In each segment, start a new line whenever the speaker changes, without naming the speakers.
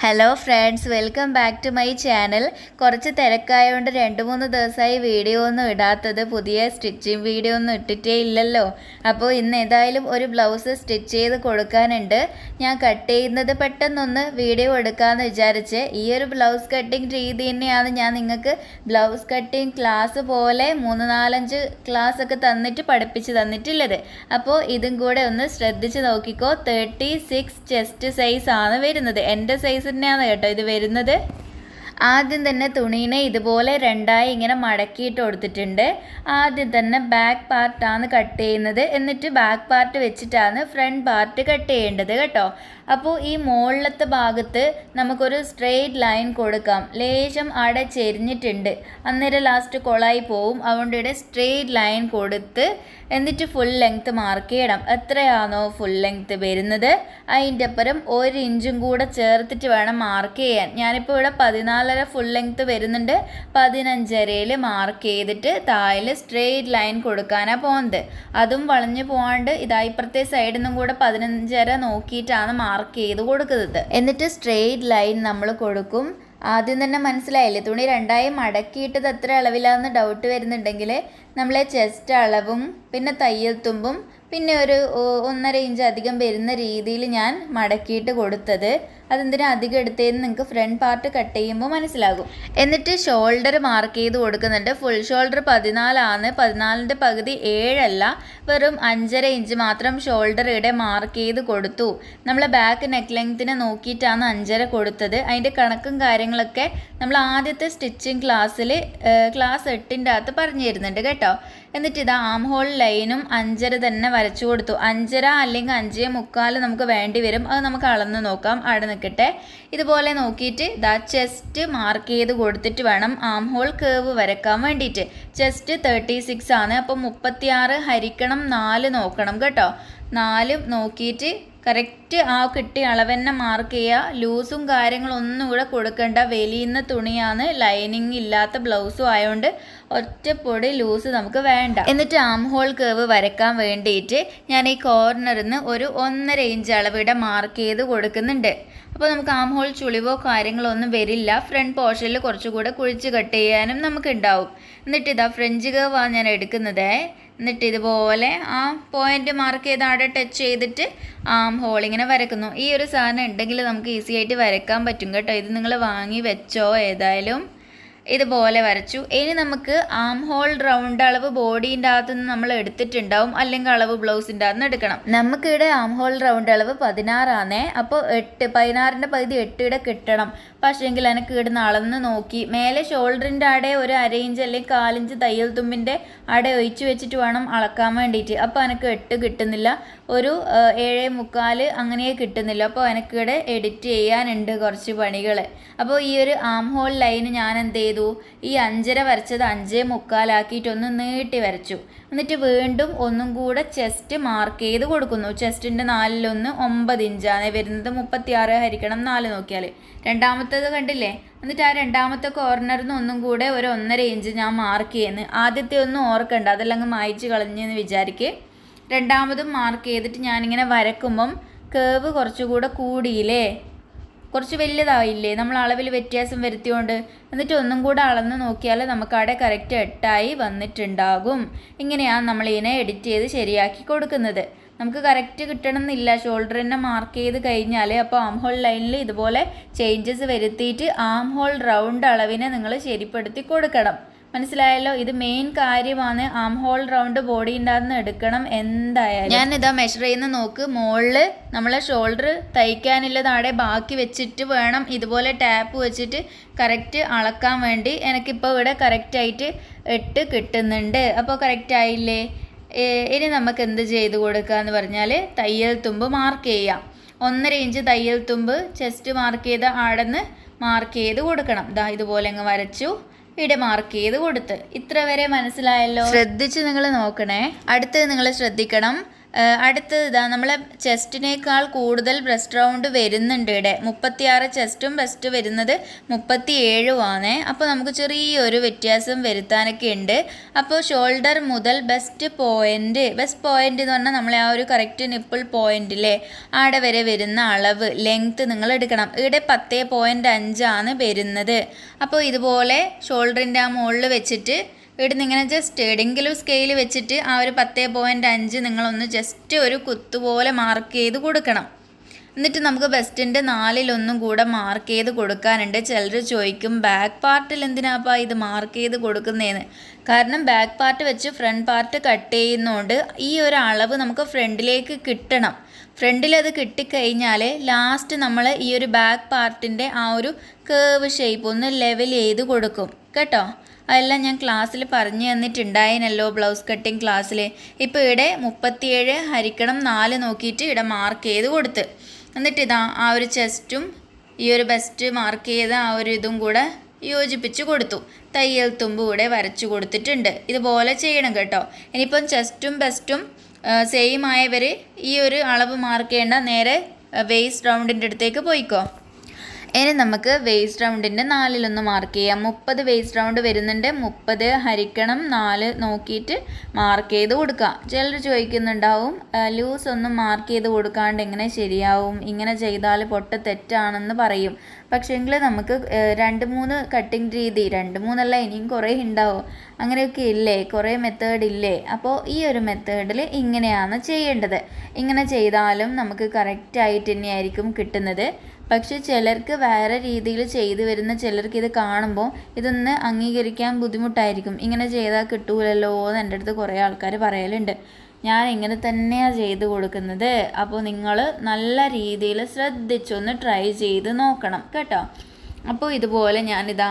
Hello friends, welcome back to my channel. കുറച്ച് തിരക്കായതുകൊണ്ട് 2-3 ദിവസമായി വീഡിയോ ഒന്നും ഇടാത്തത്. പുതിയ സ്റ്റിച്ചിങ് വീഡിയോ ഒന്നും ഇട്ടിട്ടേ ഇല്ലല്ലോ. അപ്പോൾ ഇന്ന് ഏതായാലും ഒരു ബ്ലൗസ് സ്റ്റിച്ച് ചെയ്ത് കൊടുക്കാനുണ്ട്. ഞാൻ കട്ട് ചെയ്യുന്നത് പെട്ടെന്നൊന്ന് വീഡിയോ എടുക്കാമെന്ന് വിചാരിച്ച് ഈ ഒരു ബ്ലൗസ് കട്ടിങ് രീതി തന്നെയാണ് ഞാൻ നിങ്ങൾക്ക് ബ്ലൗസ് കട്ടിങ് ക്ലാസ് പോലെ 3-4-5 ക്ലാസ് ഒക്കെ പഠിപ്പിച്ച് തന്നിട്ടുള്ളത്. അപ്പോൾ ഇതും കൂടെ ഒന്ന് ശ്രദ്ധിച്ച് നോക്കിക്കോ. 36 ചെസ്റ്റ് സൈസ് ആണ് വരുന്നത്. എൻ്റെ സൈസ് തന്നെയാണ് കേട്ടോ ഇത് വരുന്നത്. ആദ്യം തന്നെ തുണീനെ ഇതുപോലെ രണ്ടായി ഇങ്ങനെ മടക്കിയിട്ട് കൊടുത്തിട്ടുണ്ട്. ആദ്യം തന്നെ ബാക്ക് പാർട്ടാണ് കട്ട് ചെയ്യുന്നത്. എന്നിട്ട് ബാക്ക് പാർട്ട് വെച്ചിട്ടാണ് ഫ്രണ്ട് പാർട്ട് കട്ട് ചെയ്യേണ്ടത് കേട്ടോ. അപ്പോൾ ഈ മുകളിലത്തെ ഭാഗത്ത് നമുക്കൊരു സ്ട്രെയിറ്റ് ലൈൻ കൊടുക്കാം. ലേശം അവിടെ ചെരിഞ്ഞിട്ടുണ്ട്, അന്നേരം ലാസ്റ്റ് കൊളായി പോവും. അതുകൊണ്ട് ഇവിടെ സ്ട്രെയിറ്റ് ലൈൻ കൊടുത്ത് എന്നിട്ട് ഫുൾ ലെങ്ത്ത് മാർക്ക് ചെയ്യണം. എത്രയാണോ ഫുൾ ലെങ്ത്ത് വരുന്നത് അതിൻ്റെ അപ്പുറം 1 ഇഞ്ചും കൂടെ ചേർത്തിട്ട് വേണം മാർക്ക് ചെയ്യാൻ. ഞാനിപ്പോൾ ഇവിടെ 14.5 ഫുൾ ലെങ്ത്ത് വരുന്നുണ്ട്. 15.5 മാർക്ക് ചെയ്തിട്ട് താഴെ സ്ട്രെയിറ്റ് ലൈൻ കൊടുക്കാനാണ് പോകുന്നത്. അതും വളഞ്ഞു പോകാണ്ട് ഇതായിപ്പുറത്തെ സൈഡിൽ നിന്നും കൂടെ 15.5 നോക്കിയിട്ടാണ് മാർക്ക് ചെയ്ത് കൊടുക്കുന്നത്. എന്നിട്ട് സ്ട്രെയിറ്റ് ലൈൻ നമ്മൾ കൊടുക്കും. ആദ്യം തന്നെ മനസ്സിലായില്ലേ, തുണി രണ്ടായി മടക്കിയിട്ടത് എത്ര അളവിലാന്ന് ഡൗട്ട് വരുന്നുണ്ടെങ്കിൽ നമ്മളെ ചെസ്റ്റ് അളവും പിന്നെ തയ്യൽ തുമ്പും പിന്നെ ഒരു 1.5 ഇഞ്ച് അധികം വരുന്ന രീതിയിൽ ഞാൻ മടക്കിയിട്ട് കൊടുത്തത്. അതെന്തിനാ അധികം എടുത്തതെന്ന് നിങ്ങൾക്ക് ഫ്രണ്ട് പാർട്ട് കട്ട് ചെയ്യുമ്പോൾ മനസ്സിലാകും. എന്നിട്ട് ഷോൾഡർ മാർക്ക് ചെയ്ത് കൊടുക്കുന്നുണ്ട്. ഫുൾ ഷോൾഡർ 14 ആണ്. 14ൻ്റെ പകുതി 7 അല്ല, വെറും 5.5 ഇഞ്ച് മാത്രം ഷോൾഡർ ഇവിടെ മാർക്ക് ചെയ്ത് കൊടുത്തു. നമ്മൾ ബാക്ക് നെക്ക് ലെങ്ത്തിനെ നോക്കിയിട്ടാണ് 5.5 കൊടുത്തത്. അതിൻ്റെ കണക്കും കാര്യങ്ങളൊക്കെ നമ്മൾ ആദ്യത്തെ സ്റ്റിച്ചിങ് ക്ലാസ്സിൽ ക്ലാസ് 8ൻ്റെ അകത്ത് പറഞ്ഞു തരുന്നുണ്ട് കേട്ടോ. എന്നിട്ട് ഇതാ ആം ഹോൾ ലൈനും 5.5 തന്നെ വരച്ചു കൊടുത്തു. 5.5 അല്ലെങ്കിൽ 5.25 നമുക്ക് വേണ്ടി വരും. അത് നമുക്ക് അളന്ന് നോക്കാം. അവിടെ നിൽക്കട്ടെ. ഇതുപോലെ നോക്കിയിട്ട് ഇതാ ചെസ്റ്റ് മാർക്ക് ചെയ്ത് കൊടുത്തിട്ട് വേണം ആം ഹോൾ കേവ് വരക്കാൻ വേണ്ടിയിട്ട്. ചെസ്റ്റ് 36 ആണ്. അപ്പോൾ 36 ഹരിക്കണം 4 നോക്കണം കേട്ടോ. 4 നോക്കിയിട്ട് കറക്റ്റ് ആ കിട്ടിയ അളവെന്നെ മാർക്ക് ചെയ്യുക. ലൂസും കാര്യങ്ങളൊന്നും ഇവിടെ കൊടുക്കണ്ട. വലിയുന്ന തുണിയാണ്, ലൈനിങ് ഇല്ലാത്ത ബ്ലൗസും ആയതുകൊണ്ട് ഒറ്റപ്പൊടി ലൂസ് നമുക്ക് വേണ്ട. എന്നിട്ട് ആം ഹോൾ കേവ് വരക്കാൻ വേണ്ടിയിട്ട് ഞാൻ ഈ കോർണറിൽ നിന്ന് ഒരു 1.5 ഇഞ്ച് അളവിടെ മാർക്ക് ചെയ്ത് കൊടുക്കുന്നുണ്ട്. അപ്പോൾ നമുക്ക് ആം ഹോൾ ചുളിവോ കാര്യങ്ങളോ ഒന്നും വരില്ല. ഫ്രണ്ട് പോർഷനിൽ കുറച്ചുകൂടെ കുഴിച്ച് കട്ട് ചെയ്യാനും നമുക്ക് ഉണ്ടാവും. എന്നിട്ട് ഇതാ ഫ്രഞ്ച് കേവാണ് ഞാൻ എടുക്കുന്നത്. എന്നിട്ട് ഇതുപോലെ ആ പോയിന്റ് മാർക്ക് ചെയ്ത് അവിടെ ടച്ച് ചെയ്തിട്ട് ആം ഹോൾ ഇങ്ങനെ വരക്കുന്നു. ഈ ഒരു സാധനം ഉണ്ടെങ്കിൽ നമുക്ക് ഈസി ആയിട്ട് വരക്കാൻ പറ്റും കേട്ടോ. ഇത് നിങ്ങൾ വാങ്ങി വെച്ചോ. ഏതായാലും ഇതുപോലെ വരച്ചു. ഇനി നമുക്ക് ആം ഹോൾ റൗണ്ട് അളവ് ബോഡീൻ്റെ അകത്ത് നിന്ന് നമ്മൾ എടുത്തിട്ടുണ്ടാവും, അല്ലെങ്കിൽ അളവ് ബ്ലൗസിൻ്റെ അകത്ത് നിന്ന് എടുക്കണം. നമുക്കിവിടെ ആം ഹോൾ റൗണ്ട് അളവ് 16 ആണേ. അപ്പോൾ 16ൻ്റെ പകുതി 8 ഇവിടെ കിട്ടണം. പക്ഷേ എങ്കിൽ എനിക്ക് ഇവിടുന്ന് അളന്ന് നോക്കി മേലെ ഷോൾഡറിൻ്റെ അവിടെ ഒരു 1/2 ഇഞ്ച് അല്ലെങ്കിൽ 1/4 ഇഞ്ച് തയ്യൽ തുമ്പിൻ്റെ അവിടെ ഒഴിച്ച് വെച്ചിട്ട് വേണം അളക്കാൻ വേണ്ടിയിട്ട്. അപ്പോൾ എനിക്ക് 8 കിട്ടുന്നില്ല, ഒരു 7.25 അങ്ങനെ കിട്ടുന്നില്ല. അപ്പോൾ എനിക്കിവിടെ എഡിറ്റ് ചെയ്യാനുണ്ട് കുറച്ച് പണികൾ. അപ്പോൾ ഈ ഒരു ആം ഹോൾ ലൈന് ഞാൻ എന്ത് ചെയ്തു, ഈ 5.5 വരച്ചത് 5.25 ആക്കിയിട്ടൊന്ന് നീട്ടി വരച്ചു. എന്നിട്ട് വീണ്ടും ഒന്നും കൂടെ ചെസ്റ്റ് മാർക്ക് ചെയ്ത് കൊടുക്കുന്നു. ചെസ്റ്റിൻ്റെ 4-1 9 ഇഞ്ചാണ് വരുന്നത്. 36 ഹരിക്കണം 4 നോക്കിയാൽ രണ്ടാമത്തേത് കണ്ടില്ലേ. എന്നിട്ട് ആ രണ്ടാമത്തെ കോർണറിൽ നിന്ന് ഒന്നും കൂടെ ഒരു 1.5 ഇഞ്ച് ഞാൻ മാർക്ക് ചെയ്യുന്നു. ആദ്യത്തെ ഒന്നും ഓർക്കണ്ട, അതെല്ലാം അങ്ങ് മായ്ച്ച് കളഞ്ഞെന്ന് വിചാരിക്കുക. രണ്ടാമതും മാർക്ക് ചെയ്തിട്ട് ഞാനിങ്ങനെ വരക്കുമ്പം കേവ് കുറച്ചുകൂടെ കൂടിയില്ലേ, കുറച്ച് വലുതായില്ലേ, നമ്മൾ അളവിൽ വ്യത്യാസം വരുത്തിയോണ്ട്. എന്നിട്ട് ഒന്നും കൂടെ അളന്ന് നോക്കിയാൽ നമുക്ക് അവിടെ കറക്റ്റ് 8 വന്നിട്ടുണ്ടാകും. ഇങ്ങനെയാണ് നമ്മളിതിനെ എഡിറ്റ് ചെയ്ത് ശരിയാക്കി കൊടുക്കുന്നത്. നമുക്ക് കറക്റ്റ് കിട്ടണം എന്നില്ല. ഷോൾഡർ തന്നെ മാർക്ക് ചെയ്ത് കഴിഞ്ഞാൽ അപ്പോൾ ആം ഹോൾ ലൈനിൽ ഇതുപോലെ ചേഞ്ചസ് വരുത്തിയിട്ട് ആം ഹോൾ റൗണ്ട് അളവിനെ നിങ്ങൾ ശരിപ്പെടുത്തി കൊടുക്കണം. മനസ്സിലായല്ലോ. ഇത് മെയിൻ കാര്യമാണ്. ആം ഹോൾ റൗണ്ട് ബോഡി ഉണ്ടാകുന്ന എടുക്കണം എന്തായാലും. ഞാനിതാ മെഷർ ചെയ്യുന്ന നോക്ക്. മുകളിൽ നമ്മളെ ഷോൾഡർ തയ്ക്കാനുള്ളത് അവിടെ ബാക്കി വെച്ചിട്ട് വേണം ഇതുപോലെ ടാപ്പ് വെച്ചിട്ട് കറക്റ്റ് അളക്കാൻ വേണ്ടി. എനിക്കിപ്പോൾ ഇവിടെ കറക്റ്റായിട്ട് 8 കിട്ടുന്നുണ്ട്. അപ്പോൾ കറക്റ്റ് ആയില്ലേ. ഇനി നമുക്ക് എന്ത് ചെയ്ത് കൊടുക്കാമെന്ന് പറഞ്ഞാൽ തയ്യൽ തുമ്പ് മാർക്ക് ചെയ്യാം. 1.5 ഇഞ്ച് തയ്യൽ തുമ്പ് ചെസ്റ്റ് മാർക്ക് ചെയ്ത അവിടെ നിന്ന് മാർക്ക് ചെയ്ത് കൊടുക്കണം. ദാ ഇതുപോലെ അങ്ങ് വരച്ചു, ഇവിടെ മാർക്ക് ചെയ്ത് കൊടുത്ത്. ഇത്ര വരെ മനസ്സിലായല്ലോ. ശ്രദ്ധിച്ച് നിങ്ങൾ നോക്കണേ. അടുത്തത് നിങ്ങൾ ശ്രദ്ധിക്കണം. അടുത്തത് ഇതാ നമ്മളെ ചെസ്റ്റിനേക്കാൾ കൂടുതൽ ബ്രസ്റ്റ് റൗണ്ട് വരുന്നുണ്ട്. ഇവിടെ 36 ചെസ്റ്റും ബ്രസ്റ്റ് വരുന്നത് 37 അപ്പോൾ നമുക്ക് ചെറിയൊരു വ്യത്യാസം വരുത്താനൊക്കെ ഉണ്ട്. അപ്പോൾ ഷോൾഡർ മുതൽ ബെസ്റ്റ് പോയിൻ്റ് എന്ന് പറഞ്ഞാൽ നമ്മളെ ആ ഒരു കറക്റ്റ് നിപ്പിൾ പോയിൻ്റിലെ ആടെ വരെ വരുന്ന അളവ് ലെങ്ത്ത് നിങ്ങൾ എടുക്കണം. ഇവിടെ 10.5 വരുന്നത്. അപ്പോൾ ഇതുപോലെ ഷോൾഡറിൻ്റെ ആ മുകളിൽ വെച്ചിട്ട് ഇവിടുന്ന് ഇങ്ങനെ ജസ്റ്റ് എവിടെയെങ്കിലും സ്കെയിൽ വെച്ചിട്ട് ആ ഒരു 10.5 നിങ്ങളൊന്ന് ജസ്റ്റ് ഒരു കുത്തുപോലെ മാർക്ക് ചെയ്ത് കൊടുക്കണം. എന്നിട്ട് നമുക്ക് ബെസ്റ്റിൻ്റെ 4/1 കൂടെ മാർക്ക് ചെയ്ത് കൊടുക്കാനുണ്ട്. ചിലർ ചോദിക്കും ബാക്ക് പാർട്ടിൽ എന്തിനാപ്പാ ഇത് മാർക്ക് ചെയ്ത് കൊടുക്കുന്നതെന്ന്. കാരണം ബാക്ക് പാർട്ട് വെച്ച് ഫ്രണ്ട് പാർട്ട് കട്ട് ചെയ്യുന്നതുകൊണ്ട് ഈ ഒരു അളവ് നമുക്ക് ഫ്രണ്ടിലേക്ക് കിട്ടണം. ഫ്രണ്ടിലത് കിട്ടിക്കഴിഞ്ഞാൽ ലാസ്റ്റ് നമ്മൾ ഈ ഒരു ബാക്ക് പാർട്ടിൻ്റെ ആ ഒരു കേവ് ഷേപ്പ് ഒന്ന് ലെവൽ ചെയ്ത് കൊടുക്കും കേട്ടോ. അതെല്ലാം ഞാൻ ക്ലാസ്സിൽ പറഞ്ഞു തന്നിട്ടുണ്ടായിരുന്നല്ലോ ബ്ലൗസ് കട്ടിങ് ക്ലാസ്സിൽ. ഇപ്പോൾ ഇവിടെ 37/4 നോക്കിയിട്ട് ഇവിടെ മാർക്ക് ചെയ്ത് കൊടുത്ത്, എന്നിട്ട് ഇതാ ആ ഒരു ചെസ്റ്റും ഈ ഒരു ബെസ്റ്റ് മാർക്ക് ചെയ്ത ആ ഒരു ഇതും കൂടെ യോജിപ്പിച്ച് കൊടുത്തു. തയ്യൽ തുമ്പ് കൂടെ വരച്ചു കൊടുത്തിട്ടുണ്ട്. ഇതുപോലെ ചെയ്യണം കേട്ടോ. ഇനിയിപ്പം ചെസ്റ്റും ബെസ്റ്റും സെയിം ആയവർ ഈ ഒരു അളവ് മാർക്ക് ചെയ്യേണ്ട, നേരെ വേസ്റ്റ് റൗണ്ടിൻ്റെ അടുത്തേക്ക് പോയിക്കോ. ഇനി നമുക്ക് വേസ്റ്റ് റൗണ്ടിൻ്റെ 4/1 മാർക്ക് ചെയ്യാം. 30 വേസ്റ്റ് റൗണ്ട് വരുന്നുണ്ട്. 30/4 നോക്കിയിട്ട് മാർക്ക് ചെയ്ത് കൊടുക്കാം. ചിലർ ചോദിക്കുന്നുണ്ടാവും ലൂസ് ഒന്നും മാർക്ക് ചെയ്ത് കൊടുക്കാണ്ട് എങ്ങനെ ശരിയാവും, ഇങ്ങനെ ചെയ്താൽ പൊട്ട തെറ്റാണെന്ന് പറയും. പക്ഷേങ്കിൽ നമുക്ക് 2-3 കട്ടിങ് രീതി, 2-3 ഇനിയും കുറേ ഉണ്ടാവും, അങ്ങനെയൊക്കെ ഇല്ലേ, കുറേ മെത്തേഡ് ഇല്ലേ. അപ്പോൾ ഈ ഒരു മെത്തേഡിൽ ഇങ്ങനെയാണ് ചെയ്യേണ്ടത്. ഇങ്ങനെ ചെയ്താലും നമുക്ക് കറക്റ്റായിട്ട് തന്നെയായിരിക്കും കിട്ടുന്നത്. പക്ഷെ ചിലർക്ക് വേറെ രീതിയിൽ ചെയ്തു വരുന്ന ചിലർക്ക് ഇത് കാണുമ്പോൾ ഇതൊന്ന് അംഗീകരിക്കാൻ ബുദ്ധിമുട്ടായിരിക്കും. ഇങ്ങനെ ചെയ്താൽ കിട്ടൂലല്ലോ എന്ന് എൻ്റെ അടുത്ത് കുറേ ആൾക്കാർ പറയലുണ്ട്. ഞാൻ ഇങ്ങനെ തന്നെയാണ് ചെയ്ത് കൊടുക്കുന്നത്. അപ്പോൾ നിങ്ങൾ നല്ല രീതിയിൽ ശ്രദ്ധിച്ചൊന്ന് ട്രൈ ചെയ്ത് നോക്കണം കേട്ടോ. അപ്പോൾ ഇതുപോലെ ഞാനിതാ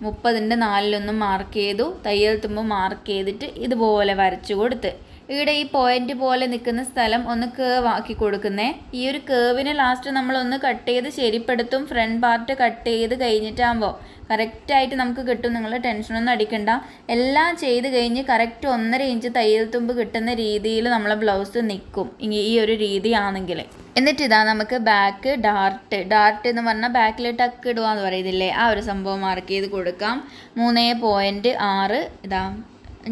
30/4 മാർക്ക് ചെയ്തു. തയ്യൽ തുമ്പ് മാർക്ക് ചെയ്തിട്ട് ഇതുപോലെ വരച്ചു കൊടുത്ത് ഇവിടെ ഈ പോയിന്റ് പോലെ നിൽക്കുന്ന സ്ഥലം ഒന്ന് കേവ് ആക്കി കൊടുക്കുന്നേ. ഈ ഒരു കേവിന് ലാസ്റ്റ് നമ്മളൊന്ന് കട്ട് ചെയ്ത് ശരിപ്പെടുത്തും. ഫ്രണ്ട് പാർട്ട് കട്ട് ചെയ്ത് കഴിഞ്ഞിട്ടാകുമ്പോൾ കറക്റ്റായിട്ട് നമുക്ക് കിട്ടും. നിങ്ങൾ ടെൻഷനൊന്നും അടിക്കണ്ട. എല്ലാം ചെയ്ത് കഴിഞ്ഞ് കറക്റ്റ് 1.5 ഇഞ്ച് തയ്യൽ തുമ്പ് കിട്ടുന്ന രീതിയിൽ നമ്മളെ ബ്ലൗസ് നിൽക്കും ഈ ഒരു രീതിയാണെങ്കിൽ. എന്നിട്ട് ഇതാ നമുക്ക് ബാക്ക് ഡാർട്ട് എന്ന് പറഞ്ഞാൽ ബാക്കിൽ ടക്ക് ഇടുക എന്ന് പറയുന്നില്ലേ, ആ ഒരു സംഭവം മാർക്ക് ചെയ്ത് കൊടുക്കാം. 3.6 ഇതാ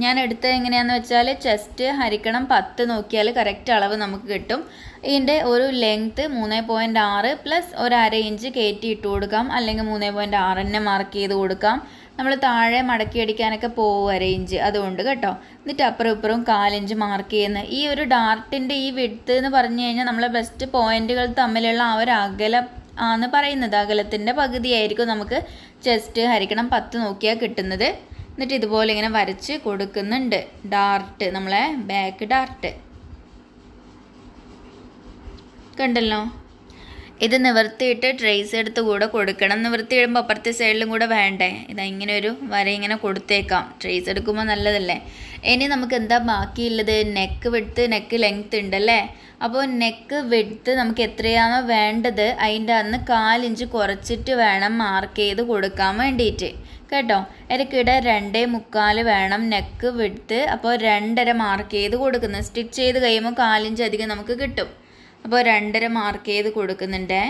ഞാൻ എടുത്തത് എങ്ങനെയാണെന്ന് വെച്ചാൽ ചെസ്റ്റ് ഹരിക്കണം 10 നോക്കിയാൽ കറക്റ്റ് അളവ് നമുക്ക് കിട്ടും. ഇതിൻ്റെ ഒരു ലെങ്ത്ത് 3.6 പ്ലസ് 1/2 ഇഞ്ച് കയറ്റി ഇട്ട് കൊടുക്കാം, അല്ലെങ്കിൽ 3.6 തന്നെ മാർക്ക് ചെയ്ത് കൊടുക്കാം. നമ്മൾ താഴെ മടക്കി അടിക്കാനൊക്കെ പോകും 1/2 ഇഞ്ച്, അതുകൊണ്ട് കേട്ടോ. എന്നിട്ട് അപ്പുറം ഇപ്പുറം 1/4 ഇഞ്ച് മാർക്ക് ചെയ്യുന്നത്. ഈ ഒരു ഡാർട്ടിൻ്റെ ഈ വിഡ്ത്ത് എന്ന് പറഞ്ഞു കഴിഞ്ഞാൽ നമ്മളെ ബെസ്റ്റ് പോയിന്റുകൾ തമ്മിലുള്ള ആ ഒരു അകലം ആണ് പറയുന്നത്. അകലത്തിൻ്റെ പകുതിയായിരിക്കും നമുക്ക് ചെസ്റ്റ് ഹരിക്കണം 10 നോക്കിയാൽ കിട്ടുന്നത്. എന്നിട്ട് ഇതുപോലെ ഇങ്ങനെ വരച്ച് കൊടുക്കുന്നുണ്ട്. ഡാർട്ട്, നമ്മളെ ബാക്ക് ഡാർട്ട് കണ്ടല്ലോ. ഇത് നിവർത്തിയിട്ട് ട്രേസ് എടുത്ത് കൂടെ കൊടുക്കണം. നിവർത്തി ഇടുമ്പോൾ അപ്പുറത്തെ സൈഡിലും കൂടെ വേണ്ടേ. ഇതാ ഇങ്ങനെ ഒരു വര ഇങ്ങനെ കൊടുത്തേക്കാം. ട്രേസ് എടുക്കുമ്പോൾ നല്ലതല്ലേ. ഇനി നമുക്ക് എന്താ ബാക്കിയുള്ളത്, നെക്ക് വിഡ്ത്ത് നെക്ക് ലെങ്ത്ത് ഉണ്ടല്ലേ. അപ്പോൾ നെക്ക് വിഡ്ത്ത് നമുക്ക് എത്രയാണോ വേണ്ടത് അതിൻ്റെ അന്ന് 1/4 ഇഞ്ച് കുറച്ചിട്ട് വേണം മാർക്ക് ചെയ്ത് കൊടുക്കാൻ വേണ്ടിയിട്ട് കേട്ടോ. ഇടയ്ക്കിടെ 2.25 വേണം നെക്ക് വിഡ്ത്ത്. അപ്പോൾ 2.5 മാർക്ക് ചെയ്ത് കൊടുക്കുന്നത്. സ്റ്റിച്ച് ചെയ്ത് കഴിയുമ്പോൾ 1/4 ഇഞ്ച് അധികം നമുക്ക് കിട്ടും. അപ്പോൾ 2.5 മാർക്ക് ചെയ്ത് കൊടുക്കുന്നുണ്ട്.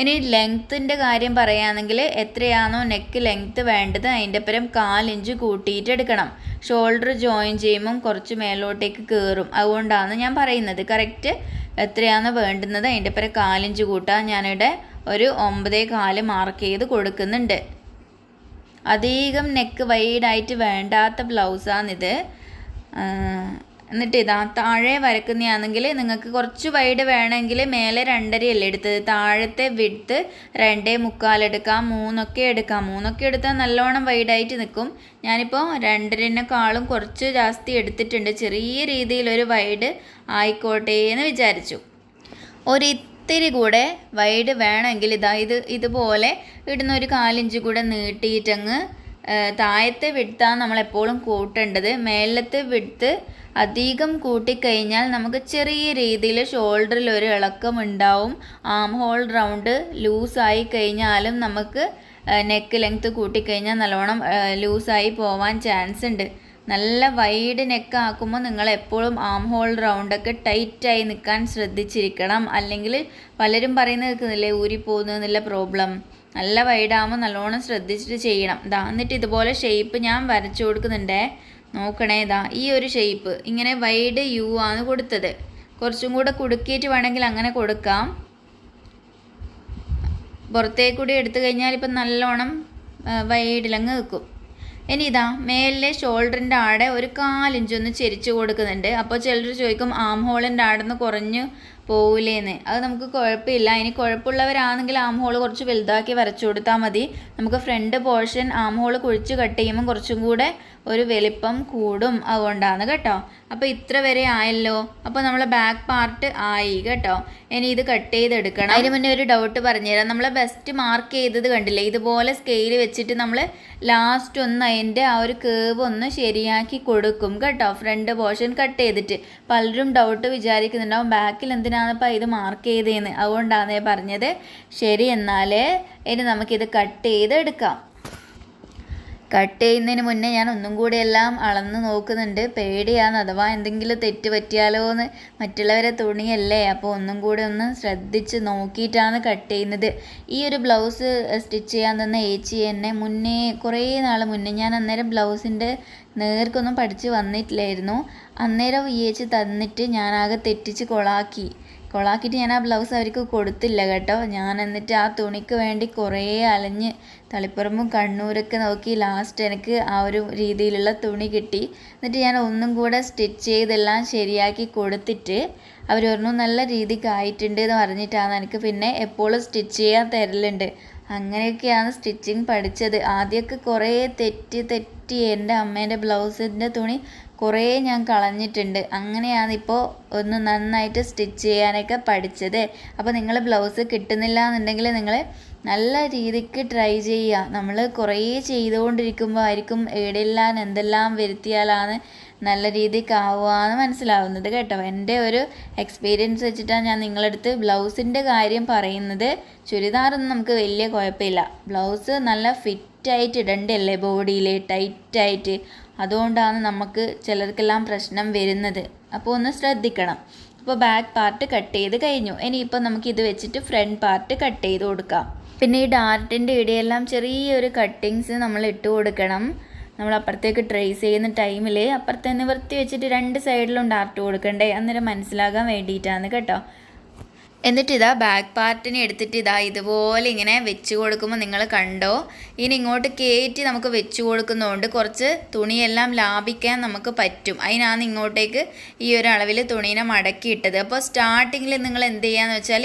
ഇനി ലെങ്ത്തിൻ്റെ കാര്യം പറയുകയാണെങ്കിൽ എത്രയാണോ നെക്ക് ലെങ്ത്ത് വേണ്ടത് അതിൻ്റെ പരം 1/4 ഇഞ്ച് കൂട്ടിയിട്ട് എടുക്കണം. ഷോൾഡർ ജോയിൻ ചെയ്യുമ്പം കുറച്ച് മേലോട്ടേക്ക് കയറും, അതുകൊണ്ടാണ് ഞാൻ പറയുന്നത്. കറക്റ്റ് എത്രയാണോ വേണ്ടുന്നത് അതിൻ്റെ പരം 1/4 ഇഞ്ച് കൂട്ടാൻ ഞാനിവിടെ ഒരു 9.25 മാർക്ക് ചെയ്ത് കൊടുക്കുന്നുണ്ട്. അധികം നെക്ക് വൈഡായിട്ട് വേണ്ടാത്ത ബ്ലൗസാണിത്. എന്നിട്ട് ഇതാ താഴെ വരക്കുന്നതാണെങ്കിൽ നിങ്ങൾക്ക് കുറച്ച് വൈഡ് വേണമെങ്കിൽ മേലെ 2.5 അല്ലേ എടുത്തത്, താഴത്തെ വിഡ്ത്ത് 2.25 എടുക്കാം, 3 എടുക്കാം. 3 എടുത്താൽ നല്ലോണം വൈഡായിട്ട് നിൽക്കും. ഞാനിപ്പോൾ 2.5-നെക്കാളും കുറച്ച് ജാസ്തി എടുത്തിട്ടുണ്ട്. ചെറിയ രീതിയിലൊരു വൈഡ് ആയിക്കോട്ടെ എന്ന് വിചാരിച്ചു. ഒരിത്തിരി കൂടെ വൈഡ് വേണമെങ്കിൽ ഇതുപോലെ ഇടുന്ന ഒരു 1/4 ഇഞ്ച് കൂടെ നീട്ടിയിട്ടങ്ങ് താഴത്തെ വിഡ്ത്താണ് നമ്മളെപ്പോഴും കൂട്ടേണ്ടത്. മേലത്തെ വിഡ്ത്ത് അധികം കൂട്ടിക്കഴിഞ്ഞാൽ നമുക്ക് ചെറിയ രീതിയിൽ ഷോൾഡറിൽ ഒരു ഇളക്കം ഉണ്ടാവും. ആം ഹോൾ റൗണ്ട് ലൂസായി കഴിഞ്ഞാലും നമുക്ക് നെക്ക് ലെങ്ത്ത് കൂട്ടിക്കഴിഞ്ഞാൽ നല്ലോണം ലൂസായി പോവാൻ ചാൻസ് ഉണ്ട്. നല്ല വൈഡ് നെക്ക് ആക്കുമ്പോൾ നിങ്ങൾ എപ്പോഴും ആം ഹോൾ റൗണ്ടൊക്കെ ടൈറ്റായി നിൽക്കാൻ ശ്രദ്ധിച്ചിരിക്കണം. അല്ലെങ്കിൽ പലരും പറയുന്നത് കേൾക്കുന്നില്ലേ, ഊരിപ്പോകുന്നതെന്നുള്ള പ്രോബ്ലം. നല്ല വൈഡാകുമ്പോൾ നല്ലോണം ശ്രദ്ധിച്ചിട്ട് ചെയ്യണം. എന്നിട്ട് ഇതുപോലെ ഷേപ്പ് ഞാൻ വരച്ചു കൊടുക്കുന്നുണ്ടേ. നോക്കണേ, ഈ ഒരു ഷേപ്പ് ഇങ്ങനെ വൈഡ് യു ആണ് കൊടുത്തത്. കുറച്ചും കൂടെ കുടുക്കിയിട്ട് വേണമെങ്കിൽ അങ്ങനെ കൊടുക്കാം. പുറത്തേക്കൂടി എടുത്തു കഴിഞ്ഞാൽ ഇപ്പം നല്ലോണം വൈഡിലങ്ങ് നിൽക്കും. ഇനി മേലിലെ ഷോൾഡറിൻ്റെ ആടെ ഒരു 4 ഇഞ്ച് ഒന്ന് ചെരിച്ച് കൊടുക്കുന്നുണ്ട്. അപ്പോൾ ചിലർ ചോദിക്കും ആം ഹോളിൻ്റെ ആടെന്ന് കുറഞ്ഞു പോവില്ലേന്ന്. അത് നമുക്ക് കുഴപ്പമില്ല. ഇനി കുഴപ്പമുള്ളവരാണെങ്കിൽ ആം ഹോൾ കുറച്ച് വലുതാക്കി വരച്ചു കൊടുത്താൽ മതി. നമുക്ക് ഫ്രണ്ട് പോർഷൻ ആം ഹോൾ കുഴിച്ച് കട്ട് ചെയ്യുമ്പോൾ കുറച്ചും കൂടെ ഒരു വലിപ്പം കൂടും. അതുകൊണ്ടാണ് കേട്ടോ. അപ്പോൾ ഇത്ര വരെ ആയല്ലോ. അപ്പോൾ നമ്മളെ ബാക്ക് പാർട്ട് ആയി കേട്ടോ. ഇനി ഇത് കട്ട് ചെയ്തെടുക്കണം. അതിന് മുന്നേ ഒരു ഡൗട്ട് പറഞ്ഞുതരാം. നമ്മളെ ബെസ്റ്റ് മാർക്ക് ചെയ്തത് കണ്ടില്ലേ, ഇതുപോലെ സ്കെയിൽ വെച്ചിട്ട് നമ്മൾ ലാസ്റ്റ് ഒന്ന് അതിൻ്റെ ആ ഒരു കേവ് ഒന്ന് ശരിയാക്കി കൊടുക്കും കേട്ടോ, ഫ്രണ്ട് പോർഷൻ കട്ട് ചെയ്തിട്ട്. പലരും ഡൗട്ട് വിചാരിക്കുന്നുണ്ടാവും ബാക്കിൽ എന്തിനാണിപ്പോൾ ഇത് മാർക്ക് ചെയ്തതെന്ന്. അതുകൊണ്ടാണ് പറഞ്ഞത്. ശരി, എന്നാൽ ഇനി നമുക്കിത് കട്ട് ചെയ്തെടുക്കാം. കട്ട് ചെയ്യുന്നതിന് മുന്നേ ഞാൻ ഒന്നും കൂടി എല്ലാം അളന്ന് നോക്കുന്നുണ്ട്. പേടിയാണ്, അഥവാ എന്തെങ്കിലും തെറ്റ് പറ്റിയാലോ എന്ന്. മറ്റുള്ളവരെ തുണിയല്ലേ, അപ്പോൾ ഒന്നും കൂടി ഒന്ന് ശ്രദ്ധിച്ച് നോക്കിയിട്ടാണ് കട്ട് ചെയ്യുന്നത്. ഈ ഒരു ബ്ലൗസ് സ്റ്റിച്ച് ചെയ്യാൻ തന്ന ഏച്ചി എന്നെ മുന്നേ കുറേ നാൾ മുന്നേ, ഞാൻ അന്നേരം ബ്ലൗസിൻ്റെ നേർക്കൊന്നും പഠിച്ച് വന്നിട്ടില്ലായിരുന്നു. അന്നേരം ഈ ഏച്ചി തന്നിട്ട് ഞാനാകെ തെറ്റിച്ച് കൊളാക്കിയിട്ട് ഞാൻ ആ ബ്ലൗസ് അവർക്ക് കൊടുത്തില്ല കേട്ടോ. ഞാൻ എന്നിട്ട് ആ തുണിക്ക് വേണ്ടി കുറേ അലഞ്ഞ് തളിപ്പറമ്പും കണ്ണൂരൊക്കെ നോക്കി ലാസ്റ്റ് എനിക്ക് ആ ഒരു രീതിയിലുള്ള തുണി കിട്ടി. എന്നിട്ട് ഞാൻ ഒന്നും കൂടെ സ്റ്റിച്ച് ചെയ്തെല്ലാം ശരിയാക്കി കൊടുത്തിട്ട് അവർ പറഞ്ഞു നല്ല രീതിക്ക് ആയിട്ടുണ്ട് എന്ന് പറഞ്ഞിട്ടാണ് എനിക്ക് പിന്നെ എപ്പോഴും സ്റ്റിച്ച് ചെയ്യാൻ തരലുണ്ട്. അങ്ങനെയൊക്കെയാണ് സ്റ്റിച്ചിങ് പഠിച്ചത്. ആദ്യമൊക്കെ കുറേ തെറ്റി എൻ്റെ അമ്മേൻ്റെ ബ്ലൗസിൻ്റെ തുണി കുറേ ഞാൻ കളഞ്ഞിട്ടുണ്ട്. അങ്ങനെയാണ് ഇപ്പോൾ ഒന്ന് നന്നായിട്ട് സ്റ്റിച്ച് ചെയ്യാനൊക്കെ പഠിച്ചത്. അപ്പോൾ നിങ്ങൾ ബ്ലൗസ് കിട്ടുന്നില്ല എന്നുണ്ടെങ്കിൽ നിങ്ങൾ നല്ല രീതിക്ക് ട്രൈ ചെയ്യുക. നമ്മൾ കുറേ ചെയ്തുകൊണ്ടിരിക്കുമ്പോൾ ആയിരിക്കും എവിടെയെല്ലാം എന്തെല്ലാം വരുത്തിയാലാണ് നല്ല രീതിക്ക് ആവുകയെന്ന് മനസ്സിലാവുന്നത് കേട്ടോ. എൻ്റെ ഒരു എക്സ്പീരിയൻസ് വെച്ചിട്ടാണ് ഞാൻ നിങ്ങളടുത്ത് ബ്ലൗസിൻ്റെ കാര്യം പറയുന്നത്. ചുരിദാറൊന്നും നമുക്ക് വലിയ കുഴപ്പമില്ല. ബ്ലൗസ് നല്ല ഫിറ്റായിട്ട് ഇടണ്ടല്ലേ ബോഡിയിൽ, ടൈറ്റായിട്ട്. അതുകൊണ്ടാണ് നമുക്ക് ചിലർക്കെല്ലാം പ്രശ്നം വരുന്നത്. അപ്പോൾ ഒന്ന് ശ്രദ്ധിക്കണം. അപ്പോൾ ബാക്ക് പാർട്ട് കട്ട് ചെയ്ത് കഴിഞ്ഞു. ഇനിയിപ്പോൾ നമുക്കിത് വെച്ചിട്ട് ഫ്രണ്ട് പാർട്ട് കട്ട് ചെയ്ത് കൊടുക്കാം. പിന്നെ ഈ ഡാർട്ടിൻ്റെ ഇടയെല്ലാം ചെറിയൊരു കട്ടിങ്സ് നമ്മൾ ഇട്ട് കൊടുക്കണം. നമ്മൾ അപ്പുറത്തേക്ക് ട്രേസ് ചെയ്യുന്ന ടൈമിൽ അപ്പുറത്തെ നിവർത്തി വെച്ചിട്ട് 2 സൈഡിലും ഡാർട്ട് കൊടുക്കണ്ടേ, അന്നേരം മനസ്സിലാകാൻ വേണ്ടിയിട്ടാണ് കേട്ടോ. എന്നിട്ട് ബാക്ക് പാർട്ടിനെ എടുത്തിട്ട് ഇതുപോലെ ഇങ്ങനെ വെച്ച് കൊടുക്കുമ്പോൾ നിങ്ങൾ കണ്ടോ, ഇനി ഇങ്ങോട്ട് കയറ്റി നമുക്ക് വെച്ച് കൊടുക്കുന്നതുകൊണ്ട് കുറച്ച് തുണിയെല്ലാം ലാഭിക്കാൻ നമുക്ക് പറ്റും. അതിനാണ് ഇങ്ങോട്ടേക്ക് ഈ ഒരു അളവിൽ തുണീനെ മടക്കിയിട്ടത്. അപ്പോൾ സ്റ്റാർട്ടിങ്ങിൽ നിങ്ങൾ എന്ത് ചെയ്യാന്ന് വെച്ചാൽ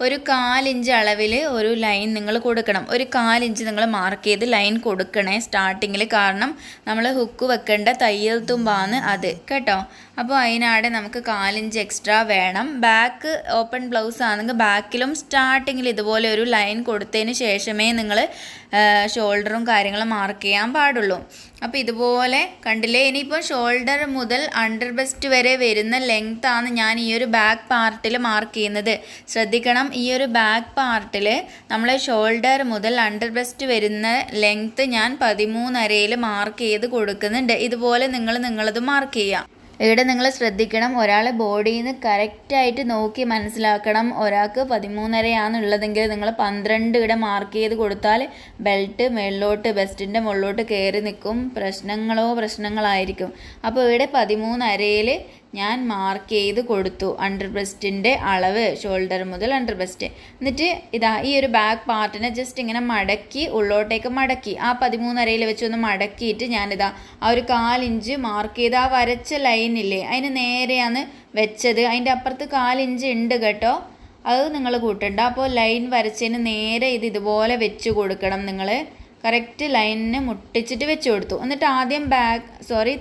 ഒരു 4 ഇഞ്ച് അളവിൽ ഒരു ലൈൻ നിങ്ങൾ കൊടുക്കണം. ഒരു 4 ഇഞ്ച് നിങ്ങൾ മാർക്ക് ചെയ്ത് ലൈൻ കൊടുക്കണേ സ്റ്റാർട്ടിങ്ങിൽ. കാരണം നമ്മൾ ഹുക്ക് വെക്കേണ്ട തയ്യൽ തുമ്പാണ് അത് കേട്ടോ. അപ്പോൾ അതിനാടെ നമുക്ക് 4 ഇഞ്ച് എക്സ്ട്രാ വേണം. ബാക്ക് ഓപ്പൺ ബ്ലൗസ് ആണെങ്കിൽ ബാക്കിലും സ്റ്റാർട്ടിങ്ങിൽ ഇതുപോലെ ഒരു ലൈൻ കൊടുത്തതിന് ശേഷമേ നിങ്ങൾ ഷോൾഡറും കാര്യങ്ങളും മാർക്ക് ചെയ്യാൻ പാടുള്ളൂ. അപ്പോൾ ഇതുപോലെ കണ്ടില്ലേ. ഇനിയിപ്പോൾ ഷോൾഡർ മുതൽ അണ്ടർ ബ്രസ്റ്റ് വരെ വരുന്ന ലെങ്ത്താണ് ഞാൻ ഈ ഒരു ബാക്ക് പാർട്ടിൽ മാർക്ക് ചെയ്യുന്നത്. ശ്രദ്ധിക്കണം, ഈ ഒരു ബാക്ക് പാർട്ടിൽ നമ്മൾ ഷോൾഡർ മുതൽ അണ്ടർ ബ്രസ്റ്റ് വരുന്ന ലെങ്ത്ത് ഞാൻ 13.5 മാർക്ക് ചെയ്ത് കൊടുക്കുന്നുണ്ട്. ഇതുപോലെ നിങ്ങളത് മാർക്ക് ചെയ്യാം. ഇവിടെ നിങ്ങൾ ശ്രദ്ധിക്കണം, ഒരാളെ ബോഡിയിൽ നിന്ന് കറക്റ്റായിട്ട് നോക്കി മനസ്സിലാക്കണം. ഒരാൾക്ക് 13.5 ഉള്ളതെങ്കിൽ നിങ്ങൾ 12 ഇവിടെ മാർക്ക് ചെയ്ത് കൊടുത്താൽ ബെൽറ്റ് മുകളിലോട്ട് ബെസ്റ്റിൻ്റെ മുകളിലോട്ട് കയറി നിൽക്കും. പ്രശ്നങ്ങളായിരിക്കും. അപ്പോൾ ഇവിടെ 13.5 ഞാൻ മാർക്ക് ചെയ്ത് കൊടുത്തു അണ്ടർ ബ്രസ്റ്റിൻ്റെ അളവ്, ഷോൾഡർ മുതൽ അണ്ടർ ബ്രസ്റ്റ്. എന്നിട്ട് ഈ ഒരു ബാക്ക് പാർട്ടിനെ ജസ്റ്റ് ഇങ്ങനെ മടക്കി ഉള്ളോട്ടേക്ക് മടക്കി ആ 13.5 വെച്ചൊന്ന് മടക്കിയിട്ട് ഞാനിതാ ആ ഒരു 4 ഇഞ്ച് മാർക്ക് ചെയ്ത് ആ വരച്ച ലൈനില്ലേ അതിന് നേരെയാണ് വെച്ചത്. അതിൻ്റെ അപ്പുറത്ത് 4 ഇഞ്ച് ഉണ്ട് കേട്ടോ, അത് നിങ്ങൾ കൂട്ടണ്ട. അപ്പോൾ ലൈൻ വരച്ചതിന് നേരെ ഇതുപോലെ വെച്ച് കൊടുക്കണം. നിങ്ങൾ കറക്റ്റ് ലൈനിന് മുട്ടിച്ചിട്ട് വെച്ച് കൊടുത്തു. എന്നിട്ട് ആദ്യം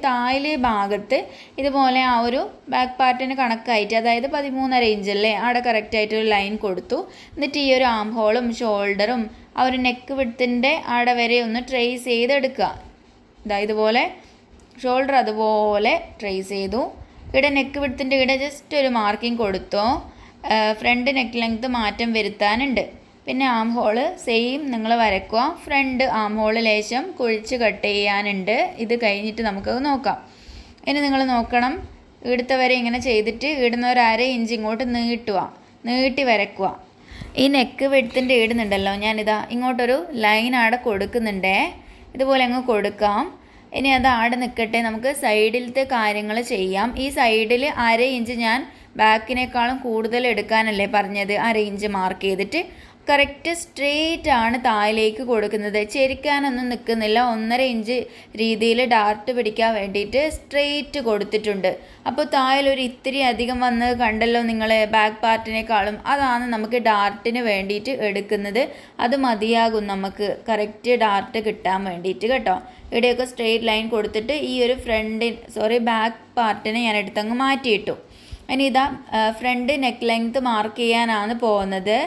താഴെ ഭാഗത്ത് ഇതുപോലെ ആ ഒരു ബാക്ക് പാർട്ടിന് കണക്കായിട്ട്, അതായത് 13.5 ഇഞ്ചല്ലേ, അവിടെ കറക്റ്റായിട്ടൊരു ലൈൻ കൊടുത്തു. എന്നിട്ട് ഈ ഒരു ആം ഹോളും ഷോൾഡറും ആ ഒരു നെക്ക് വിഡ്ത്തിൻ്റെ അവിടെ വരെ ഒന്ന് ട്രേസ് ചെയ്തെടുക്കുക. ഇതുപോലെ ഷോൾഡർ അതുപോലെ ട്രേസ് ചെയ്തു. ഇവിടെ നെക്ക് വിഡ്ത്തിൻ്റെ ഇവിടെ ജസ്റ്റ് ഒരു മാർക്കിംഗ് കൊടുത്തോ. ഫ്രണ്ട് നെക്ക് ലെങ്ത്ത് മാറ്റം വരുത്താനുണ്ട്. പിന്നെ ആം ഹോള് സെയിം നിങ്ങൾ വരയ്ക്കുക. ഫ്രണ്ട് ആം ഹോള് ലേശം കുഴിച്ച് കട്ട് ചെയ്യാനുണ്ട്. ഇത് കഴിഞ്ഞിട്ട് നമുക്കത് നോക്കാം. ഇനി നിങ്ങൾ നോക്കണം, ഇവിടുത്തെ വരെ ഇങ്ങനെ ചെയ്തിട്ട് ഇടുന്ന ഒരു 1/2 ഇഞ്ച് ഇങ്ങോട്ട് നീട്ടി വരയ്ക്കുക. ഈ നെക്ക് വെടുത്തിൻ്റെ ഇടുന്നുണ്ടല്ലോ, ഞാനിതാ ഇങ്ങോട്ടൊരു ലൈൻ ആടെ കൊടുക്കുന്നുണ്ടേ. ഇതുപോലെ അങ്ങ് കൊടുക്കാം. ഇനി അത് ആടെ നിൽക്കട്ടെ, നമുക്ക് സൈഡിലത്തെ കാര്യങ്ങൾ ചെയ്യാം. ഈ സൈഡിൽ 1/2 ഇഞ്ച് ഞാൻ ബാക്കിനേക്കാളും കൂടുതൽ എടുക്കാനല്ലേ പറഞ്ഞത്. 1/2 ഇഞ്ച് മാർക്ക് ചെയ്തിട്ട് കറക്റ്റ് സ്ട്രെയിറ്റ് ആണ് താഴേക്ക് കൊടുക്കുന്നത്. ചെരിക്കാനൊന്നും നിൽക്കുന്നില്ല. 1.5 ഇഞ്ച് രീതിയിൽ ഡാർട്ട് പിടിക്കാൻ വേണ്ടിയിട്ട് സ്ട്രെയിറ്റ് കൊടുത്തിട്ടുണ്ട്. അപ്പോൾ താഴെയൊരു ഇത്തിരി അധികം വന്ന് കണ്ടല്ലോ നിങ്ങൾ ബാക്ക് പാർട്ടിനേക്കാളും. അതാണ് നമുക്ക് ഡാർട്ടിന് വേണ്ടിയിട്ട് എടുക്കുന്നത്. അത് മതിയാകും നമുക്ക് കറക്റ്റ് ഡാർട്ട് കിട്ടാൻ വേണ്ടിയിട്ട് കേട്ടോ. ഇവിടെയൊക്കെ സ്ട്രെയിറ്റ് ലൈൻ കൊടുത്തിട്ട് ഈ ഒരു ബാക്ക് പാർട്ടിനെ ഞാൻ എടുത്തങ്ങ് മാറ്റിയിട്ടു. ഇനി ഇതാ ഫ്രണ്ട് നെക്ക് ലെങ്ത് മാർക്ക് ചെയ്യാനാണ് പോകുന്നത്.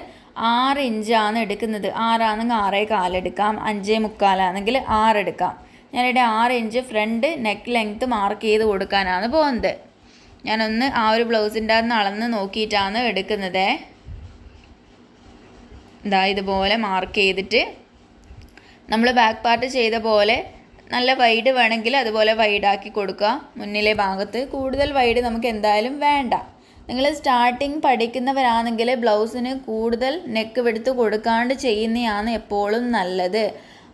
6 ഇഞ്ചാണ് എടുക്കുന്നത്. 6 ആണെങ്കിൽ 6.25 എടുക്കാം, 5.25 ആണെങ്കിൽ 6 എടുക്കാം. ഞാനിവിടെ 6 inch front neck length mark ചെയ്ത് കൊടുക്കാനാണ് പോകുന്നത്. ഞാനൊന്ന് ആ ഒരു ബ്ലൗസിൻ്റെ അന്ന് അളന്ന് നോക്കിയിട്ടാണ് എടുക്കുന്നത്. ഇതാ ഇതുപോലെ മാർക്ക് ചെയ്തിട്ട് നമ്മൾ ബാക്ക് പാർട്ട് ചെയ്ത പോലെ നല്ല വൈഡ് വേണമെങ്കിൽ അതുപോലെ വൈഡാക്കി കൊടുക്കുക. മുന്നിലെ ഭാഗത്ത് കൂടുതൽ വൈഡ് നമുക്ക് എന്തായാലും വേണ്ട. നിങ്ങൾ സ്റ്റാർട്ടിങ് പഠിക്കുന്നവരാണെങ്കിൽ ബ്ലൗസിന് കൂടുതൽ നെക്ക് വെടുത്ത് കൊടുക്കാണ്ട് ചെയ്യുന്നതാണ് എപ്പോഴും നല്ലത്.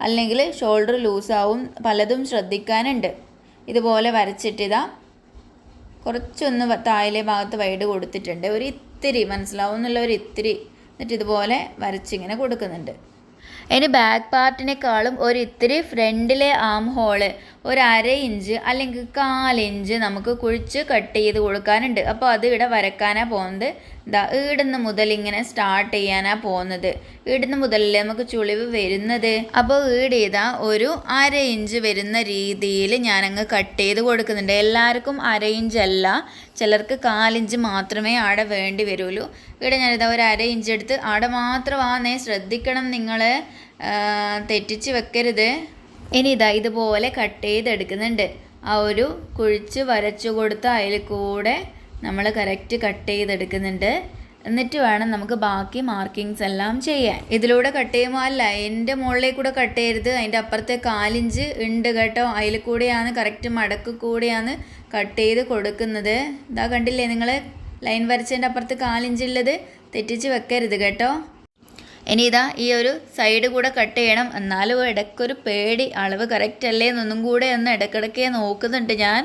അല്ലെങ്കിൽ ഷോൾഡർ ലൂസാവും. പലതും ശ്രദ്ധിക്കാനുണ്ട്. ഇതുപോലെ വരച്ചിട്ടിതാ കുറച്ചൊന്ന് താഴെ ഭാഗത്ത് വൈഡ് കൊടുത്തിട്ടുണ്ട്. ഒരു ഇത്തിരി മനസ്സിലാവുന്നുള്ള ഒരു ഇത്തിരി, എന്നിട്ട് ഇതുപോലെ വരച്ചിങ്ങനെ കൊടുക്കുന്നുണ്ട്. ഇനി ബാക്ക് പാർട്ടിനേക്കാളും ഒരു ഇത്തിരി ഫ്രണ്ടിലെ ആം ഹോള് ഒരു 1/2 ഇഞ്ച് അല്ലെങ്കിൽ 1/4 ഇഞ്ച് നമുക്ക് കുഴിച്ച് കട്ട് ചെയ്ത് കൊടുക്കാനുണ്ട്. അപ്പോൾ അത് ഇവിടെ വരക്കാനാണ് പോകുന്നത്. ഇതാ ഈടുന്ന് മുതൽ ഇങ്ങനെ സ്റ്റാർട്ട് ചെയ്യാനാണ് പോകുന്നത്. ഈടുന്ന് മുതലല്ലേ നമുക്ക് ചുളിവ് വരുന്നത്. അപ്പോൾ ഈട് ചെയ്താ ഒരു 1/2 ഇഞ്ച് വരുന്ന രീതിയിൽ ഞാനങ്ങ് കട്ട് ചെയ്ത് കൊടുക്കുന്നുണ്ട്. എല്ലാവർക്കും 1/2 ഇഞ്ച് അല്ല, ചിലർക്ക് 1/4 ഇഞ്ച് മാത്രമേ ആടെ വേണ്ടി വരുള്ളൂ. ഇവിടെ ഞാനിതാ ഒരു 1/2 ഇഞ്ച് എടുത്ത് ആടെ മാത്രമാണേ ശ്രദ്ധിക്കണം, നിങ്ങൾ തെറ്റിച്ച് വെക്കരുത്. ഇനി ഇതാ ഇതുപോലെ കട്ട് ചെയ്തെടുക്കുന്നുണ്ട്. ആ ഒരു കുഴിച്ച് വരച്ചു കൊടുത്ത അതിൽ കൂടെ നമ്മൾ കറക്റ്റ് കട്ട് ചെയ്തെടുക്കുന്നുണ്ട്. എന്നിട്ട് വേണം നമുക്ക് ബാക്കി മാർക്കിങ്സ് എല്ലാം ചെയ്യാൻ. ഇതിലൂടെ കട്ട് ചെയ്യുമ്പോൾ ആ ലൈനിൻ്റെ മുകളിലേക്ക് കൂടെ കട്ട് ചെയ്യരുത്. അതിൻ്റെ അപ്പുറത്തെ 1/4 ഇഞ്ച് ഉണ്ട് കേട്ടോ. അതിൽ കൂടെയാണ് കറക്റ്റ് മടക്ക് കൂടെയാണ് കട്ട് ചെയ്ത് കൊടുക്കുന്നത്. ഇതാ കണ്ടില്ലേ നിങ്ങൾ, ലൈൻ വരച്ചതിൻ്റെ അപ്പുറത്ത് 1/4 ഇഞ്ച് ഉള്ളത് തെറ്റിച്ച് വെക്കരുത് കേട്ടോ. ഇനി ഇതാ ഈ ഒരു സൈഡ് കൂടെ കട്ട് ചെയ്യണം. എന്നാലും ഇടയ്ക്കൊരു പേടി, അളവ് കറക്റ്റ് അല്ലേ എന്നൊന്നും കൂടെ ഒന്ന് ഇടയ്ക്കിടയ്ക്ക് നോക്കുന്നുണ്ട് ഞാൻ.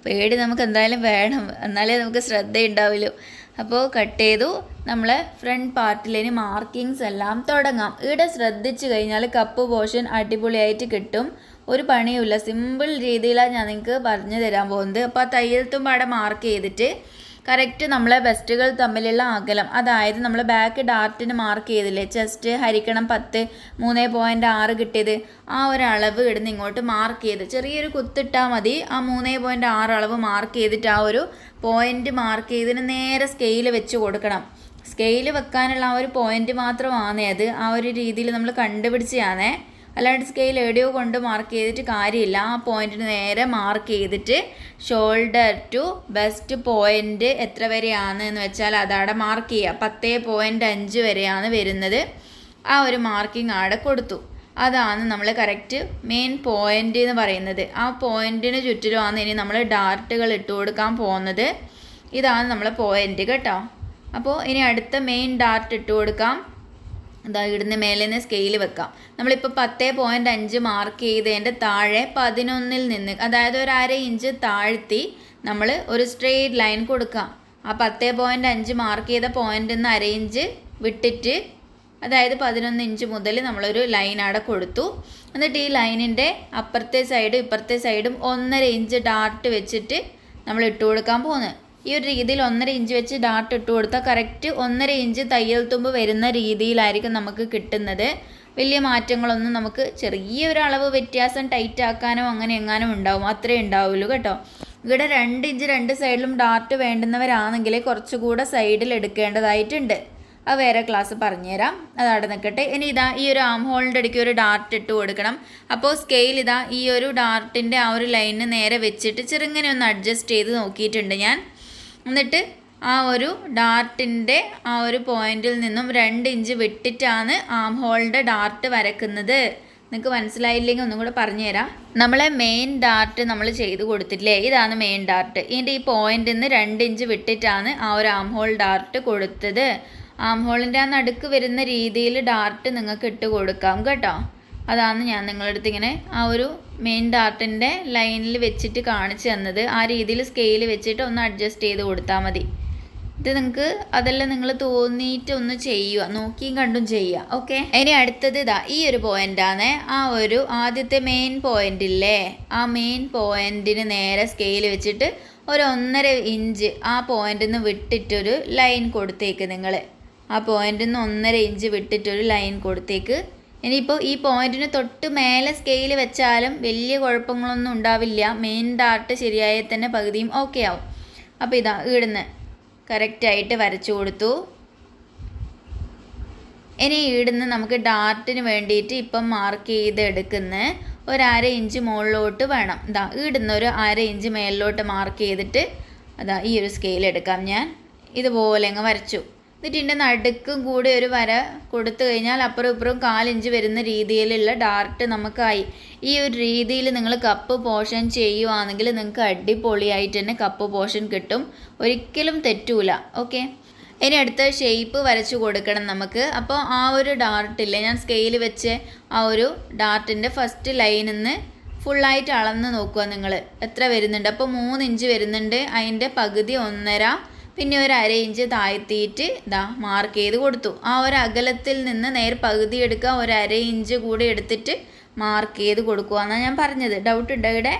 പേടി നമുക്ക് എന്തായാലും വേണം, എന്നാലേ നമുക്ക് ശ്രദ്ധയുണ്ടാവുള്ളൂ. അപ്പോൾ കട്ട് ചെയ്തു. നമ്മൾ ഫ്രണ്ട് പാർട്ടിൽ ഇനി മാർക്കിങ്സ് എല്ലാം തുടങ്ങാം. ഇവിടെ ശ്രദ്ധിച്ചു കഴിഞ്ഞാൽ കപ്പ് പോർഷൻ അടിപൊളിയായിട്ട് കിട്ടും. ഒരു പണിയുമില്ല, സിമ്പിൾ രീതിയിലാണ് ഞാൻ നിങ്ങൾക്ക് പറഞ്ഞു തരാൻ പോകുന്നത്. അപ്പോൾ ആ തയ്യൽ തുമ്പാടെ മാർക്ക് ചെയ്തിട്ട് കറക്റ്റ് നമ്മളെ ബെസ്റ്റുകൾ തമ്മിലുള്ള അകലം, അതായത് നമ്മൾ ബാക്ക് ഡാർട്ടിന് മാർക്ക് ചെയ്തില്ലേ, ചെസ്റ്റ് ഹരിക്കണം 10 3.6 കിട്ടിയത്, ആ ഒരു അളവ് ഇടുന്ന് ഇങ്ങോട്ട് മാർക്ക് ചെയ്ത് ചെറിയൊരു കുത്തിട്ടാൽ മതി. ആ 3.6 അളവ് മാർക്ക് ചെയ്തിട്ട് ആ ഒരു പോയിൻ്റ് മാർക്ക് ചെയ്തതിന് നേരെ സ്കെയിൽ വെച്ച് കൊടുക്കണം. സ്കെയിൽ വെക്കാനുള്ള ആ ഒരു പോയിൻ്റ് മാത്രമാണ് അത്. ആ ഒരു രീതിയിൽ നമ്മൾ കണ്ടുപിടിച്ചാണേ, അല്ലാണ്ട് സ്കെയിൽ എവിടെയോ കൊണ്ട് മാർക്ക് ചെയ്തിട്ട് കാര്യമില്ല. ആ പോയിന്റിന് നേരെ മാർക്ക് ചെയ്തിട്ട് ഷോൾഡർ ടു ബെസ്റ്റ് പോയിന്റ് എത്ര വരെയാണ് എന്ന് വെച്ചാൽ അതവിടെ മാർക്ക് ചെയ്യുക. 10.5 വരെയാണ് വരുന്നത്. ആ ഒരു മാർക്കിംഗ് അവിടെ കൊടുത്തു. അതാണ് നമ്മൾ കറക്റ്റ് മെയിൻ പോയിന്റ് എന്ന് പറയുന്നത്. ആ പോയിന്റിന് ചുറ്റിലുമാണ് ഇനി നമ്മൾ ഡാർട്ടുകൾ ഇട്ട് കൊടുക്കാൻ പോകുന്നത്. ഇതാണ് നമ്മളെ പോയിന്റ് കേട്ടോ. അപ്പോൾ ഇനി അടുത്ത മെയിൻ ഡാർട്ട് ഇട്ട് കൊടുക്കാം. ഇതാ ഇടുന്ന മേലെ നിന്ന് സ്കെയിൽ വെക്കാം. നമ്മളിപ്പോൾ 10.5 മാർക്ക് ചെയ്തതിൻ്റെ താഴെ 11-ൽ നിന്ന്, അതായത് ഒരു 1/2 ഇഞ്ച് താഴ്ത്തി നമ്മൾ ഒരു സ്ട്രെയിറ്റ് ലൈൻ കൊടുക്കാം. ആ 10.5 മാർക്ക് ചെയ്ത പോയിൻ്റിൽ നിന്ന് 1/2 ഇഞ്ച് വിട്ടിട്ട്, അതായത് 11 ഇഞ്ച് മുതൽ നമ്മളൊരു ലൈൻ അവിടെ കൊടുത്തു. എന്നിട്ട് ഈ ലൈനിൻ്റെ അപ്പുറത്തെ സൈഡും ഇപ്പുറത്തെ സൈഡും 1.5 ഇഞ്ച് ഡാർട്ട് വെച്ചിട്ട് നമ്മൾ ഇട്ട് കൊടുക്കാൻ പോകുന്നത്. ഈ ഒരു രീതിയിൽ 1.5 ഇഞ്ച് വെച്ച് ഡാർട്ട് ഇട്ട് കൊടുത്താൽ കറക്റ്റ് 1.5 ഇഞ്ച് തയ്യൽ തുമ്പ് വരുന്ന രീതിയിലായിരിക്കും നമുക്ക് കിട്ടുന്നത്. വലിയ മാറ്റങ്ങളൊന്നും നമുക്ക്, ചെറിയൊരു അളവ് വ്യത്യാസം ടൈറ്റ് ആക്കാനോ അങ്ങനെ എങ്ങാനും ഉണ്ടാവും, അത്രേ ഉണ്ടാവുള്ളൂ കേട്ടോ. ഇവിടെ 2 ഇഞ്ച് 2 സൈഡിലും ഡാർട്ട് വേണ്ടുന്നവരാണെങ്കിൽ കുറച്ചുകൂടെ സൈഡിൽ എടുക്കേണ്ടതായിട്ടുണ്ട്. അത് വേറെ ക്ലാസ് പറഞ്ഞുതരാം, അതവിടെ നിൽക്കട്ടെ. ഇനി ഇതാ ഈ ഒരു ആം ഹോളിൻ്റെ ഇടയ്ക്ക് ഒരു ഡാർട്ട് ഇട്ട് കൊടുക്കണം. അപ്പോൾ സ്കെയിൽ ഇതാ ഈ ഒരു ഡാർട്ടിൻ്റെ ആ ഒരു ലൈനിന് നേരെ വെച്ചിട്ട് ചെറുങ്ങനെ ഒന്ന് അഡ്ജസ്റ്റ് ചെയ്ത് നോക്കിയിട്ടുണ്ട് ഞാൻ. എന്നിട്ട് ആ ഒരു ഡാർട്ടിൻ്റെ ആ ഒരു പോയിന്റിൽ നിന്നും 2 ഇഞ്ച് വിട്ടിട്ടാണ് ആം ഹോളിൻ്റെ ഡാർട്ട് വരക്കുന്നത്. നിങ്ങൾക്ക് മനസ്സിലായില്ലെങ്കിൽ ഒന്നും കൂടെ പറഞ്ഞുതരാം. നമ്മളെ മെയിൻ ഡാർട്ട് നമ്മൾ ചെയ്ത് കൊടുത്തിട്ടില്ലേ, ഇതാണ് മെയിൻ ഡാർട്ട്. ഇതിൻ്റെ ഈ പോയിന്റിൽ നിന്ന് 2 ഇഞ്ച് വിട്ടിട്ടാണ് ആ ഒരു ആം ഹോൾ ഡാർട്ട് കൊടുത്തത്. ആം ഹോളിൻ്റെ ആ നടുക്ക് വരുന്ന രീതിയിൽ ഡാർട്ട് നിങ്ങൾക്ക് ഇട്ട് കൊടുക്കാം കേട്ടോ. അതാണ് ഞാൻ നിങ്ങളുടെ അടുത്ത് ഇങ്ങനെ ആ ഒരു മെയിൻ ഡാർട്ടിൻ്റെ ലൈനിൽ വെച്ചിട്ട് കാണിച്ചു തന്നത്. ആ രീതിയിൽ സ്കെയിൽ വെച്ചിട്ട് ഒന്ന് അഡ്ജസ്റ്റ് ചെയ്ത് കൊടുത്താൽ മതി. ഇത് നിങ്ങൾക്ക് അതെല്ലാം നിങ്ങൾ തോന്നിയിട്ട് ഒന്ന് ചെയ്യുക, നോക്കിയും കണ്ടും ചെയ്യുക. ഓക്കെ, ഇനി അടുത്തത് ഇതാ ഈ ഒരു പോയിൻ്റാണ്. ആ ഒരു ആദ്യത്തെ മെയിൻ പോയിൻ്റ് ഇല്ലേ, ആ മെയിൻ പോയിൻറ്റിന് നേരെ സ്കെയിൽ വെച്ചിട്ട് ഒരു 1.5 ഇഞ്ച് ആ പോയിന്റിൽ നിന്ന് വിട്ടിട്ടൊരു ലൈൻ കൊടുത്തേക്ക്. നിങ്ങൾ ആ പോയിന്റിൽ നിന്ന് 1.5 ഇഞ്ച് വിട്ടിട്ടൊരു ലൈൻ കൊടുത്തേക്ക്. ഇനിയിപ്പോൾ ഈ പോയിന്റിന് തൊട്ട് മേലെ സ്കെയിൽ വെച്ചാലും വലിയ കുഴപ്പങ്ങളൊന്നും ഉണ്ടാവില്ല. മെയിൻ ഡാർട്ട് ശരിയായി തന്നെ പകുതിയും ഓക്കെ ആവും. അപ്പോൾ ഇതാ ഇവിടുന്ന് കറക്റ്റായിട്ട് വരച്ചു കൊടുത്തു. ഇനി ഇവിടുന്ന് നമുക്ക് ഡാർട്ടിന് വേണ്ടിയിട്ട് ഇപ്പം മാർക്ക് ചെയ്ത് എടുക്കുന്ന ഒരു 1/2 ഇഞ്ച് മുകളിലോട്ട് വേണം. ഇതാ ഇവിടുന്ന് ഒരു 1/2 ഇഞ്ച് മേളിലോട്ട് മാർക്ക് ചെയ്തിട്ട് അതാ ഈ ഒരു സ്കെയിൽ എടുക്കാം. ഞാൻ ഇതുപോലെ അങ്ങ് വരച്ചു. എന്നിട്ട് ഇതിൻ്റെ നടുക്കും കൂടി ഒരു വര കൊടുത്തു കഴിഞ്ഞാൽ അപ്പുറം ഇപ്പുറം 1/4 ഇഞ്ച് വരുന്ന രീതിയിലുള്ള ഡാർട്ട് നമുക്കായി. ഈ ഒരു രീതിയിൽ നിങ്ങൾ കപ്പ് പോർഷൻ ചെയ്യുവാണെങ്കിൽ നിങ്ങൾക്ക് അടിപൊളിയായിട്ട് തന്നെ കപ്പ് പോർഷൻ കിട്ടും, ഒരിക്കലും തെറ്റൂല. ഓക്കെ, ഇനി അടുത്ത ഷേപ്പ് വരച്ചു കൊടുക്കണം നമുക്ക്. അപ്പോൾ ആ ഒരു ഡാർട്ടില്ലേ, ഞാൻ സ്കെയിൽ വെച്ച് ആ ഒരു ഡാർട്ടിൻ്റെ ഫസ്റ്റ് ലൈനിൽ നിന്ന് ഫുള്ളായിട്ട് അളന്ന് നോക്കുക നിങ്ങൾ എത്ര വരുന്നുണ്ട്. അപ്പോൾ 3 ഇഞ്ച് വരുന്നുണ്ട്, അതിൻ്റെ പകുതി 1.5, പിന്നെ ഒരു 1/2 ഇഞ്ച് താഴ്ത്തിയിട്ട് ഇതാ മാർക്ക് ചെയ്ത് കൊടുത്തു. ആ ഒരു അകലത്തിൽ നിന്ന് നേർ പകുതി എടുക്കുക, ഒരു 1/2 ഇഞ്ച് കൂടി എടുത്തിട്ട് മാർക്ക് ചെയ്ത് കൊടുക്കുക എന്നാണ് ഞാൻ പറഞ്ഞത്. ഡൗട്ട് ഉണ്ടോ ഇവിടെ?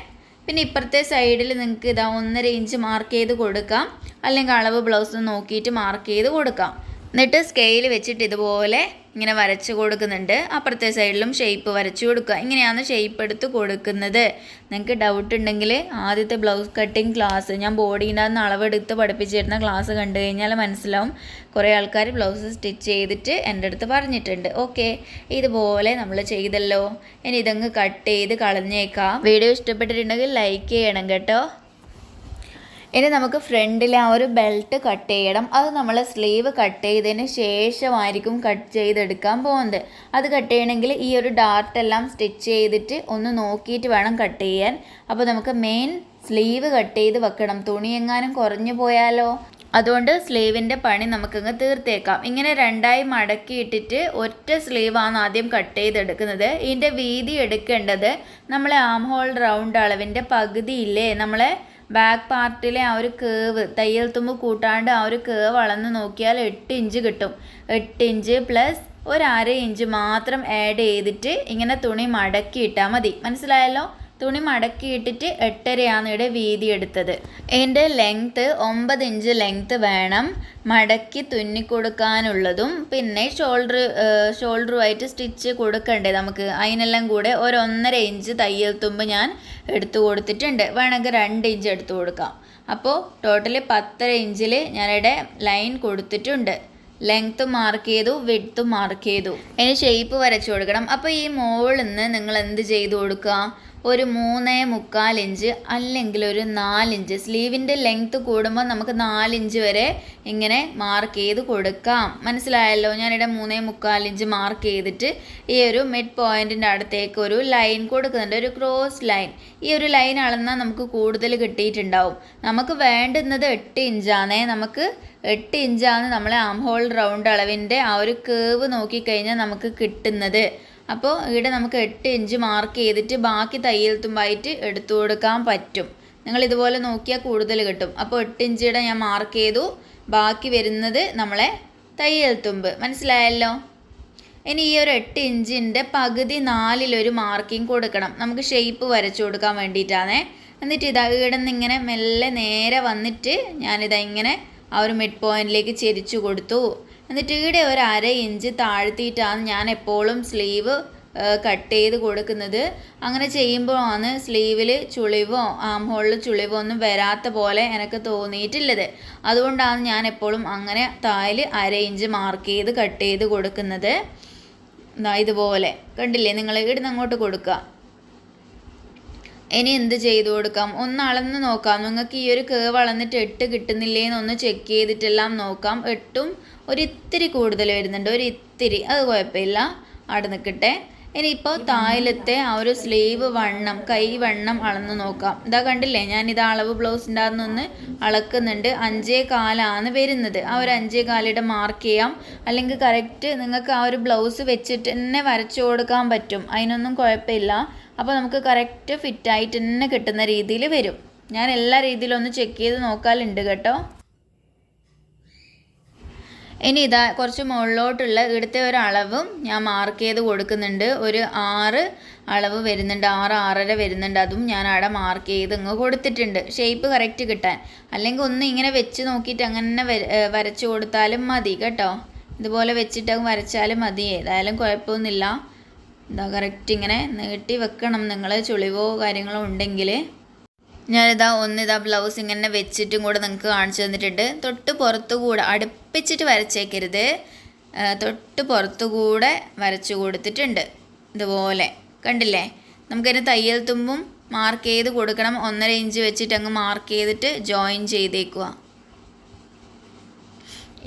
പിന്നെ ഇപ്പുറത്തെ സൈഡിൽ നിങ്ങൾക്ക് ഇതാ 1.5 ഇഞ്ച് മാർക്ക് ചെയ്ത് കൊടുക്കാം, അല്ലെങ്കിൽ അളവ് ബ്ലൗസ് നോക്കിയിട്ട് മാർക്ക് ചെയ്ത് കൊടുക്കാം. എന്നിട്ട് സ്കെയിൽ വെച്ചിട്ട് ഇതുപോലെ ഇങ്ങനെ വരച്ച് കൊടുക്കുന്നുണ്ട്. അപ്പുറത്തെ സൈഡിലും ഷേപ്പ് വരച്ച് കൊടുക്കുക. ഇങ്ങനെയാണ് ഷേപ്പ് എടുത്ത് കൊടുക്കുന്നത്. നിങ്ങൾക്ക് ഡൗട്ട് ഉണ്ടെങ്കിൽ ആദ്യത്തെ ബ്ലൗസ് കട്ടിങ് ക്ലാസ് ഞാൻ ബോഡീൻ്റെ അന്ന് അളവെടുത്ത് പഠിപ്പിച്ചിരുന്ന ക്ലാസ് കണ്ടു കഴിഞ്ഞാൽ മനസ്സിലാവും. കുറേ ആൾക്കാർ ബ്ലൗസ് സ്റ്റിച്ച് ചെയ്തിട്ട് എൻ്റെ അടുത്ത് പറഞ്ഞിട്ടുണ്ട്. ഓക്കെ, ഇതുപോലെ നമ്മൾ ചെയ്തല്ലോ. ഇനി ഇതങ്ങ് കട്ട് ചെയ്ത് കളഞ്ഞേക്കാം. വീഡിയോ ഇഷ്ടപ്പെട്ടിട്ടുണ്ടെങ്കിൽ ലൈക്ക് ചെയ്യണം കേട്ടോ. ഇനി നമുക്ക് ഫ്രണ്ടിലെ ആ ഒരു ബെൽറ്റ് കട്ട് ചെയ്യണം. അത് നമ്മൾ സ്ലീവ് കട്ട് ചെയ്തതിന് ശേഷമായിരിക്കും കട്ട് ചെയ്തെടുക്കാൻ പോകുന്നത്. അത് കട്ട് ചെയ്യണമെങ്കിൽ ഈ ഒരു ഡാർട്ടെല്ലാം സ്റ്റിച്ച് ചെയ്തിട്ട് ഒന്ന് നോക്കിയിട്ട് വേണം കട്ട് ചെയ്യാൻ. അപ്പോൾ നമുക്ക് മെയിൻ സ്ലീവ് കട്ട് ചെയ്ത് വെക്കണം. തുണി എങ്ങാനും കുറഞ്ഞു പോയാലോ, അതുകൊണ്ട് സ്ലീവിൻ്റെ പണി നമുക്കങ്ങ് തീർത്തേക്കാം. ഇങ്ങനെ 2ആയി മടക്കി ഇട്ടിട്ട് ഒറ്റ സ്ലീവാണ് ആദ്യം കട്ട് ചെയ്തെടുക്കുന്നത്. ഇതിൻ്റെ വീതി എടുക്കേണ്ടത് നമ്മളെ ആം ഹോൾ റൗണ്ട് അളവിൻ്റെ പകുതിയില്ലേ, നമ്മളെ ബാക്ക് പാർട്ടിലെ ആ ഒരു കേവ്, തയ്യൽ തുമ്പ് കൂട്ടാണ്ട് ആ ഒരു കേവ് അളന്ന് നോക്കിയാൽ 8 ഇഞ്ച് കിട്ടും. 8 ഇഞ്ച് പ്ലസ് ഒരു 1/2 ഇഞ്ച് മാത്രം ആഡ് ചെയ്തിട്ട് ഇങ്ങനെ തുണി മടക്കി ഇട്ടാൽ മതി. മനസ്സിലായല്ലോ? തുണി മടക്കി ഇട്ടിട്ട് 8.5 ഇവിടെ വീതി എടുത്തത്. ഇതിൻ്റെ ലെങ്ത്ത് 9 ഇഞ്ച് ലെങ്ത്ത് വേണം മടക്കി തുന്നിക്കൊടുക്കാനുള്ളതും പിന്നെ ഷോൾഡറുമായിട്ട് സ്റ്റിച്ച് കൊടുക്കണ്ടേ നമുക്ക്. അതിനെല്ലാം കൂടെ ഒരു 1.5 ഇഞ്ച് തയ്യൽ തുമ്പ് ഞാൻ എടുത്തു കൊടുത്തിട്ടുണ്ട്. വേണമെങ്കിൽ 2 ഇഞ്ച് എടുത്തു കൊടുക്കാം. അപ്പോൾ ടോട്ടല് 10.5 ഇഞ്ചിൽ ഞാനിവിടെ ലൈൻ കൊടുത്തിട്ടുണ്ട്. ലെങ്ത്ത് മാർക്ക് ചെയ്തു, വിഡ്ത്ത് മാർക്ക് ചെയ്തു. ഇനി ഷേപ്പ് വരച്ചു കൊടുക്കണം. അപ്പോൾ ഈ മുകളിൽ നിന്ന് നിങ്ങൾ എന്ത് ചെയ്ത് കൊടുക്കുക, ഒരു 3.25 ഇഞ്ച് അല്ലെങ്കിൽ ഒരു 4 ഇഞ്ച് സ്ലീവിൻ്റെ ലെങ്ത്ത് കൂടുമ്പോൾ നമുക്ക് 4 ഇഞ്ച് വരെ ഇങ്ങനെ മാർക്ക് ചെയ്ത് കൊടുക്കാം. മനസ്സിലായല്ലോ? ഞാനിവിടെ 3.25 ഇഞ്ച് മാർക്ക് ചെയ്തിട്ട് ഈ ഒരു മിഡ് പോയിൻറ്റിൻ്റെ അടുത്തേക്ക് ഒരു ലൈൻ കൊടുക്കുന്നുണ്ട്, ഒരു ക്രോസ് ലൈൻ. ഈ ഒരു ലൈൻ അളന്നാൽ നമുക്ക് കൂടുതൽ കിട്ടിയിട്ടുണ്ടാവും. നമുക്ക് വേണ്ടുന്നത് 8 ഇഞ്ചാണേ. നമുക്ക് 8 ഇഞ്ചാണ് നമ്മളെ ആം ഹോൾ റൗണ്ട് അളവിൻ്റെ ആ ഒരു കേവ് നോക്കിക്കഴിഞ്ഞാൽ നമുക്ക് കിട്ടുന്നത്. അപ്പോൾ ഇവിടെ നമുക്ക് 8 ഇഞ്ച് മാർക്ക് ചെയ്തിട്ട് ബാക്കി തയ്യൽ തുമ്പായിട്ട് എടുത്തു കൊടുക്കാൻ പറ്റും. നിങ്ങൾ ഇതുപോലെ നോക്കിയാൽ കൂടുതൽ കിട്ടും. അപ്പോൾ 8 ഇഞ്ചിയുടെ ഞാൻ മാർക്ക് ചെയ്തു, ബാക്കി വരുന്നത് നമ്മളെ തയ്യൽ തുമ്പ്. മനസ്സിലായല്ലോ? ഇനി ഈ ഒരു 8 ഇഞ്ചിൻ്റെ പകുതി 4 മാർക്കിംഗ് കൊടുക്കണം. നമുക്ക് ഷേപ്പ് വരച്ചു കൊടുക്കാൻ വേണ്ടിയിട്ടാണേ. എന്നിട്ട് ഇതാ ഇവിടെ നിന്ന് ഇങ്ങനെ മെല്ലെ നേരെ വന്നിട്ട് ഞാനിതാ ഇങ്ങനെ ആ ഒരു മിഡ് പോയിന്റിലേക്ക് ചെരിച്ചു കൊടുത്തു. എന്നിട്ട് ഇവിടെ ഒരു 1/2 ഇഞ്ച് താഴ്ത്തിയിട്ടാണ് ഞാൻ എപ്പോഴും സ്ലീവ് കട്ട് ചെയ്ത് കൊടുക്കുന്നത്. അങ്ങനെ ചെയ്യുമ്പോഴാണ് സ്ലീവിൽ ചുളിവോ ആം ഹോളിൽ ചുളിവോ ഒന്നും വരാത്ത പോലെ എനിക്ക് തോന്നിയിട്ടുള്ളത്. അതുകൊണ്ടാണ് ഞാൻ എപ്പോഴും അങ്ങനെ താഴെ 1/2 ഇഞ്ച് മാർക്ക് ചെയ്ത് കട്ട് ചെയ്ത് കൊടുക്കുന്നത്. ഇതുപോലെ കണ്ടില്ലേ നിങ്ങൾ? ഇവിടുന്ന് അങ്ങോട്ട് കൊടുക്കുക. ഇനി എന്ത് ചെയ്തു കൊടുക്കാം? ഒന്ന് അളന്ന് നോക്കാം. നിങ്ങൾക്ക് ഈ ഒരു കേവ് അളന്നിട്ട് 8 കിട്ടുന്നില്ലേന്ന് ഒന്ന് ചെക്ക് ചെയ്തിട്ടെല്ലാം നോക്കാം. 8ഉം ഒരിത്തിരി കൂടുതൽ വരുന്നുണ്ട്, ഒരിത്തിരി, അത് കുഴപ്പമില്ല, അവിടെ നിൽക്കട്ടെ. ഇനിയിപ്പോൾ താഴത്തെ ആ ഒരു സ്ലീവ് വണ്ണം, കൈ വണ്ണം അളന്ന് നോക്കാം. ഇതാ കണ്ടില്ലേ, ഞാനിത് അളവ് ബ്ലൗസിൻ്റെ അതൊന്ന് അളക്കുന്നുണ്ട്. 5.25 വരുന്നത്. ആ ഒരു 5.25 മാർക്ക് ചെയ്യാം. അല്ലെങ്കിൽ കറക്റ്റ് നിങ്ങൾക്ക് ആ ഒരു ബ്ലൗസ് വെച്ചിട്ട് തന്നെ വരച്ചു കൊടുക്കാൻ പറ്റും, അതിനൊന്നും കുഴപ്പമില്ല. അപ്പോൾ നമുക്ക് കറക്റ്റ് ഫിറ്റായിട്ട് തന്നെ കിട്ടുന്ന രീതിയിൽ വരും. ഞാൻ എല്ലാ രീതിയിലും ഒന്ന് ചെക്ക് ചെയ്ത് നോക്കാറുണ്ട് കേട്ടോ. ഇനി ഇതാ കുറച്ച് മുകളിലോട്ടുള്ള ഇവിടുത്തെ ഒരു അളവും ഞാൻ മാർക്ക് ചെയ്ത് കൊടുക്കുന്നുണ്ട്. ഒരു 6 അളവ് വരുന്നുണ്ട്, 6-6.5 വരുന്നുണ്ട്. അതും ഞാൻ അവിടെ മാർക്ക് ചെയ്ത് ഇങ്ങ് കൊടുത്തിട്ടുണ്ട്, ഷേപ്പ് കറക്റ്റ് കിട്ടാൻ. അല്ലെങ്കിൽ ഒന്ന് ഇങ്ങനെ വെച്ച് നോക്കിയിട്ട് അങ്ങനെ വരച്ചു കൊടുത്താലും മതി കേട്ടോ. ഇതുപോലെ വെച്ചിട്ട് വരച്ചാലും മതി, ഏതായാലും കുഴപ്പമൊന്നുമില്ല. ഇതാ കറക്റ്റ് ഇങ്ങനെ നീട്ടി വെക്കണം നിങ്ങൾ, ചുളിവോ കാര്യങ്ങളോ ഉണ്ടെങ്കിൽ. ഞാനിതാ ബ്ലൗസ് ഇങ്ങനെ വെച്ചിട്ടും കൂടെ നിങ്ങൾക്ക് കാണിച്ചു തന്നിട്ടുണ്ട്. തൊട്ട് പുറത്തുകൂടെ അടുപ്പിച്ചിട്ട് വരച്ചേക്കരുത്, തൊട്ട് പുറത്തുകൂടെ വരച്ചു കൊടുത്തിട്ടുണ്ട്. ഇതുപോലെ കണ്ടില്ലേ? നമുക്കതിന് തയ്യൽ തുമ്പും മാർക്ക് ചെയ്ത് കൊടുക്കണം. 1.5 ഇഞ്ച് വെച്ചിട്ട് അങ്ങ് മാർക്ക് ചെയ്തിട്ട് ജോയിൻ ചെയ്തേക്കുക.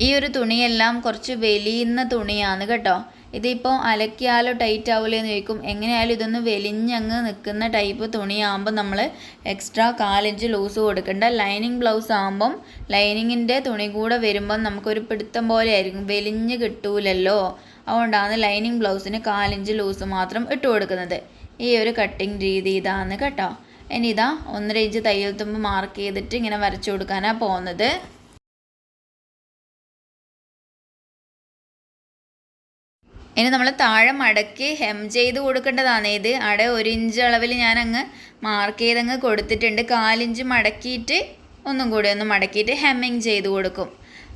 ഈ ഒരു തുണിയെല്ലാം കുറച്ച് വലിയുന്ന തുണിയാണ് കേട്ടോ. ഇതിപ്പോൾ അലക്കിയാലോ ടൈറ്റ് ആവില്ലേ എന്ന് ചോദിക്കും. എങ്ങനെയായാലും ഇതൊന്ന് വലിഞ്ഞങ്ങ് നിൽക്കുന്ന ടൈപ്പ് തുണിയാകുമ്പോൾ നമ്മൾ എക്സ്ട്രാ 1/4 ഇഞ്ച് ലൂസ് കൊടുക്കേണ്ട. ലൈനിങ് ബ്ലൗസ് ആകുമ്പം ലൈനിങ്ങിൻ്റെ തുണി കൂടെ വരുമ്പം നമുക്കൊരു പിടുത്തം പോലെ ആയിരിക്കും, വലിഞ്ഞ് കിട്ടൂലല്ലോ. അതുകൊണ്ടാണ് ലൈനിങ് ബ്ലൗസിന് 1/4 ഇഞ്ച് ലൂസ് മാത്രം ഇട്ട് കൊടുക്കുന്നത്. ഈ ഒരു കട്ടിങ് രീതി ഇതാണ് കേട്ടോ. ഇനി ഇതാ 1.5 ഇഞ്ച് തയ്യൽ തുമ്പ് മാർക്ക് ചെയ്തിട്ട് ഇങ്ങനെ വരച്ചു കൊടുക്കാനാണ് പോകുന്നത്. ഇനി നമ്മൾ താഴെ മടക്കി ഹെം ചെയ്ത് കൊടുക്കേണ്ടതാണ്. ഇത് അവിടെ 1 ഇഞ്ച് അളവിൽ ഞാൻ അങ്ങ് മാർക്ക് ചെയ്തങ്ങ് കൊടുത്തിട്ടുണ്ട്. 1/4 ഇഞ്ച് മടക്കിയിട്ട് ഒന്നും കൂടി ഒന്ന് മടക്കിയിട്ട് ഹെമ്മിങ് ചെയ്ത് കൊടുക്കും.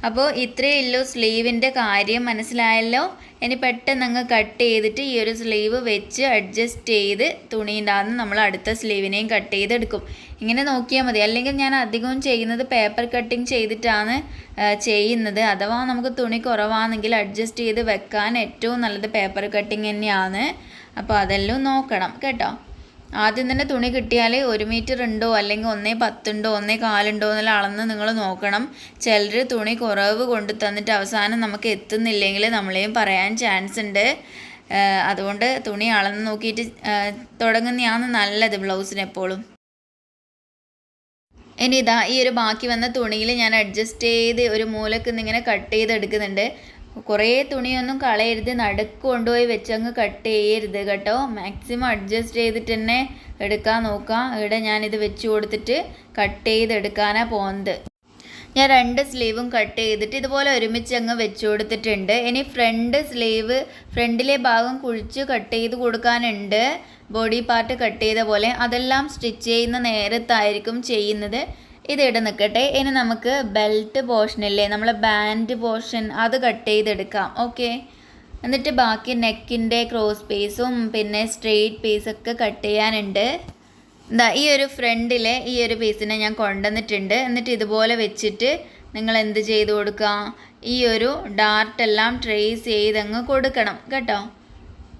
അപ്പോൾ ഇത്രയേ ഉള്ളൂ സ്ലീവിൻ്റെ കാര്യം, മനസ്സിലായല്ലോ. ഇനി പെട്ടെന്ന് അങ്ങ് കട്ട് ചെയ്തിട്ട് ഈ ഒരു സ്ലീവ് വെച്ച് അഡ്ജസ്റ്റ് ചെയ്ത് തുണിയുണ്ടാകുന്ന നമ്മൾ അടുത്ത സ്ലീവിനെയും കട്ട് ചെയ്തെടുക്കും. ഇങ്ങനെ നോക്കിയാൽ മതി. അല്ലെങ്കിൽ ഞാൻ അധികവും ചെയ്യുന്നത് പേപ്പർ കട്ടിങ് ചെയ്തിട്ടാണ് ചെയ്യുന്നത്. അഥവാ നമുക്ക് തുണി കുറവാണെങ്കിൽ അഡ്ജസ്റ്റ് ചെയ്ത് വെക്കാൻ ഏറ്റവും നല്ലത് പേപ്പർ കട്ടിങ് തന്നെയാണ്. അപ്പോൾ അതെല്ലാം നോക്കണം കേട്ടോ. ആദ്യം തന്നെ തുണി കിട്ടിയാൽ 1 മീറ്റർ ഉണ്ടോ അല്ലെങ്കിൽ 1.10 ഉണ്ടോ 1.4 ഉണ്ടോ എന്നെല്ലാം അളന്ന് നിങ്ങൾ നോക്കണം. ചിലർ തുണി കുറവ് കൊണ്ട് തന്നിട്ട് അവസാനം നമുക്ക് എത്തുന്നില്ലെങ്കിൽ നമ്മളെയും പറയാൻ ചാൻസ് ഉണ്ട്. അതുകൊണ്ട് തുണി അളന്ന് നോക്കിയിട്ട് തുടങ്ങുന്നതാണ് നല്ലത് ബ്ലൗസിന് എപ്പോഴും. ഇനി ഇതാ ഈ ഒരു ബാക്കി വന്ന തുണിയിൽ ഞാൻ അഡ്ജസ്റ്റ് ചെയ്ത് ഒരു മൂലക്ക് ഇങ്ങനെ കട്ട് ചെയ്തെടുക്കുന്നുണ്ട്. കുറേ തുണിയൊന്നും കളയരുത്, നടുക്ക് കൊണ്ടുപോയി വെച്ചങ്ങ് കട്ട് ചെയ്യരുത് കേട്ടോ. മാക്സിമം അഡ്ജസ്റ്റ് ചെയ്തിട്ട് തന്നെ എടുക്കാൻ നോക്കാം. ഇവിടെ ഞാനിത് വെച്ച് കൊടുത്തിട്ട് കട്ട് ചെയ്തെടുക്കാനാണ് പോകുന്നത്. ഞാൻ 2 സ്ലീവും കട്ട് ചെയ്തിട്ട് ഇതുപോലെ ഒരുമിച്ച് അങ്ങ് വെച്ച് കൊടുത്തിട്ടുണ്ട്. ഇനി ഫ്രണ്ടിലെ ഭാഗം കുഴിച്ച് കട്ട് ചെയ്ത് കൊടുക്കാനുണ്ട്, ബോഡി പാർട്ട് കട്ട് ചെയ്ത പോലെ. അതെല്ലാം സ്റ്റിച്ച് ചെയ്യുന്ന നേരത്തായിരിക്കും ചെയ്യുന്നത്. ഇതിവിടെ നിൽക്കട്ടെ. ഇനി നമുക്ക് ബെൽറ്റ് പോർഷനില്ലേ, നമ്മളെ ബാൻഡ് പോർഷൻ, അത് കട്ട് ചെയ്തെടുക്കാം. ഓക്കെ, എന്നിട്ട് ബാക്കി നെക്കിൻ്റെ ക്രോസ് പീസും പിന്നെ സ്ട്രെയിറ്റ് പീസൊക്കെ കട്ട് ചെയ്യാനുണ്ട്. എന്താ ഈ ഒരു ഫ്രണ്ടിലെ ഈ ഒരു പീസിനെ ഞാൻ കൊണ്ടുവന്നിട്ടുണ്ട്. എന്നിട്ട് ഇതുപോലെ വെച്ചിട്ട് നിങ്ങൾ എന്ത് ചെയ്ത് കൊടുക്കുക, ഈ ഒരു ഡാർട്ടെല്ലാം ട്രേസ് ചെയ്തങ്ങ് കൊടുക്കണം കേട്ടോ.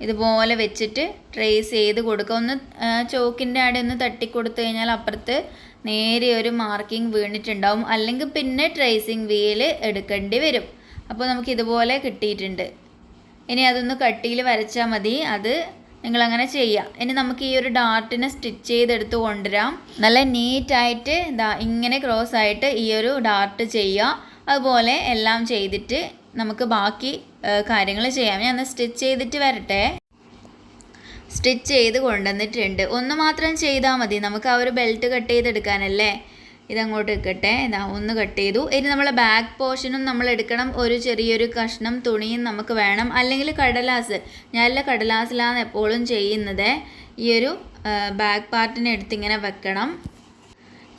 ഇതുപോലെ വെച്ചിട്ട് ട്രേസ് ചെയ്ത് കൊടുക്കുക. ഒന്ന് ചോക്കിൻ്റെ ആടെ ഒന്ന് തട്ടിക്കൊടുത്തു കഴിഞ്ഞാൽ അപ്പുറത്ത് നേരെ ഒരു മാർക്കിംഗ് വീണിട്ടുണ്ടാവും. അല്ലെങ്കിൽ പിന്നെ ട്രേസിങ് വീൽ എടുക്കേണ്ടി വരും. അപ്പോൾ നമുക്ക് ഇതുപോലെ കിട്ടിയിട്ടുണ്ട്. ഇനി അതൊന്ന് കട്ടിയിൽ വരച്ചാൽ മതി, അത് നിങ്ങളങ്ങനെ ചെയ്യാം. ഇനി നമുക്ക് ഈ ഒരു ഡാർട്ടിനെ സ്റ്റിച്ച് ചെയ്തെടുത്ത് കൊണ്ടുവരാം. നല്ല നീറ്റായിട്ട് ഇതാ ഇങ്ങനെ ക്രോസ് ആയിട്ട് ഈ ഒരു ഡാർട്ട് ചെയ്യുക. അതുപോലെ എല്ലാം ചെയ്തിട്ട് നമുക്ക് ബാക്കി കാര്യങ്ങൾ ചെയ്യാം. ഞാൻ സ്റ്റിച്ച് ചെയ്തിട്ട് വരട്ടെ. സ്റ്റിച്ച് ചെയ്ത് കൊണ്ടുവന്നിട്ടുണ്ട്. ഒന്ന് മാത്രം ചെയ്താൽ മതി, നമുക്ക് ആ ഒരു ബെൽറ്റ് കട്ട് ചെയ്തെടുക്കാനല്ലേ. ഇതങ്ങോട്ട് വെക്കട്ടെ. ഇതാ ഒന്ന് കട്ട് ചെയ്തു. ഇനി നമ്മളെ ബാക്ക് പോർഷനും നമ്മൾ എടുക്കണം. ഒരു ചെറിയൊരു കഷ്ണം തുണിയും നമുക്ക് വേണം, അല്ലെങ്കിൽ കടലാസ്. ഞാനെല്ല കടലാസിലാണ് എപ്പോഴും ചെയ്യുന്നത്. ഈ ഒരു ബാക്ക് പാർട്ടിനെ എടുത്തിങ്ങനെ വെക്കണം.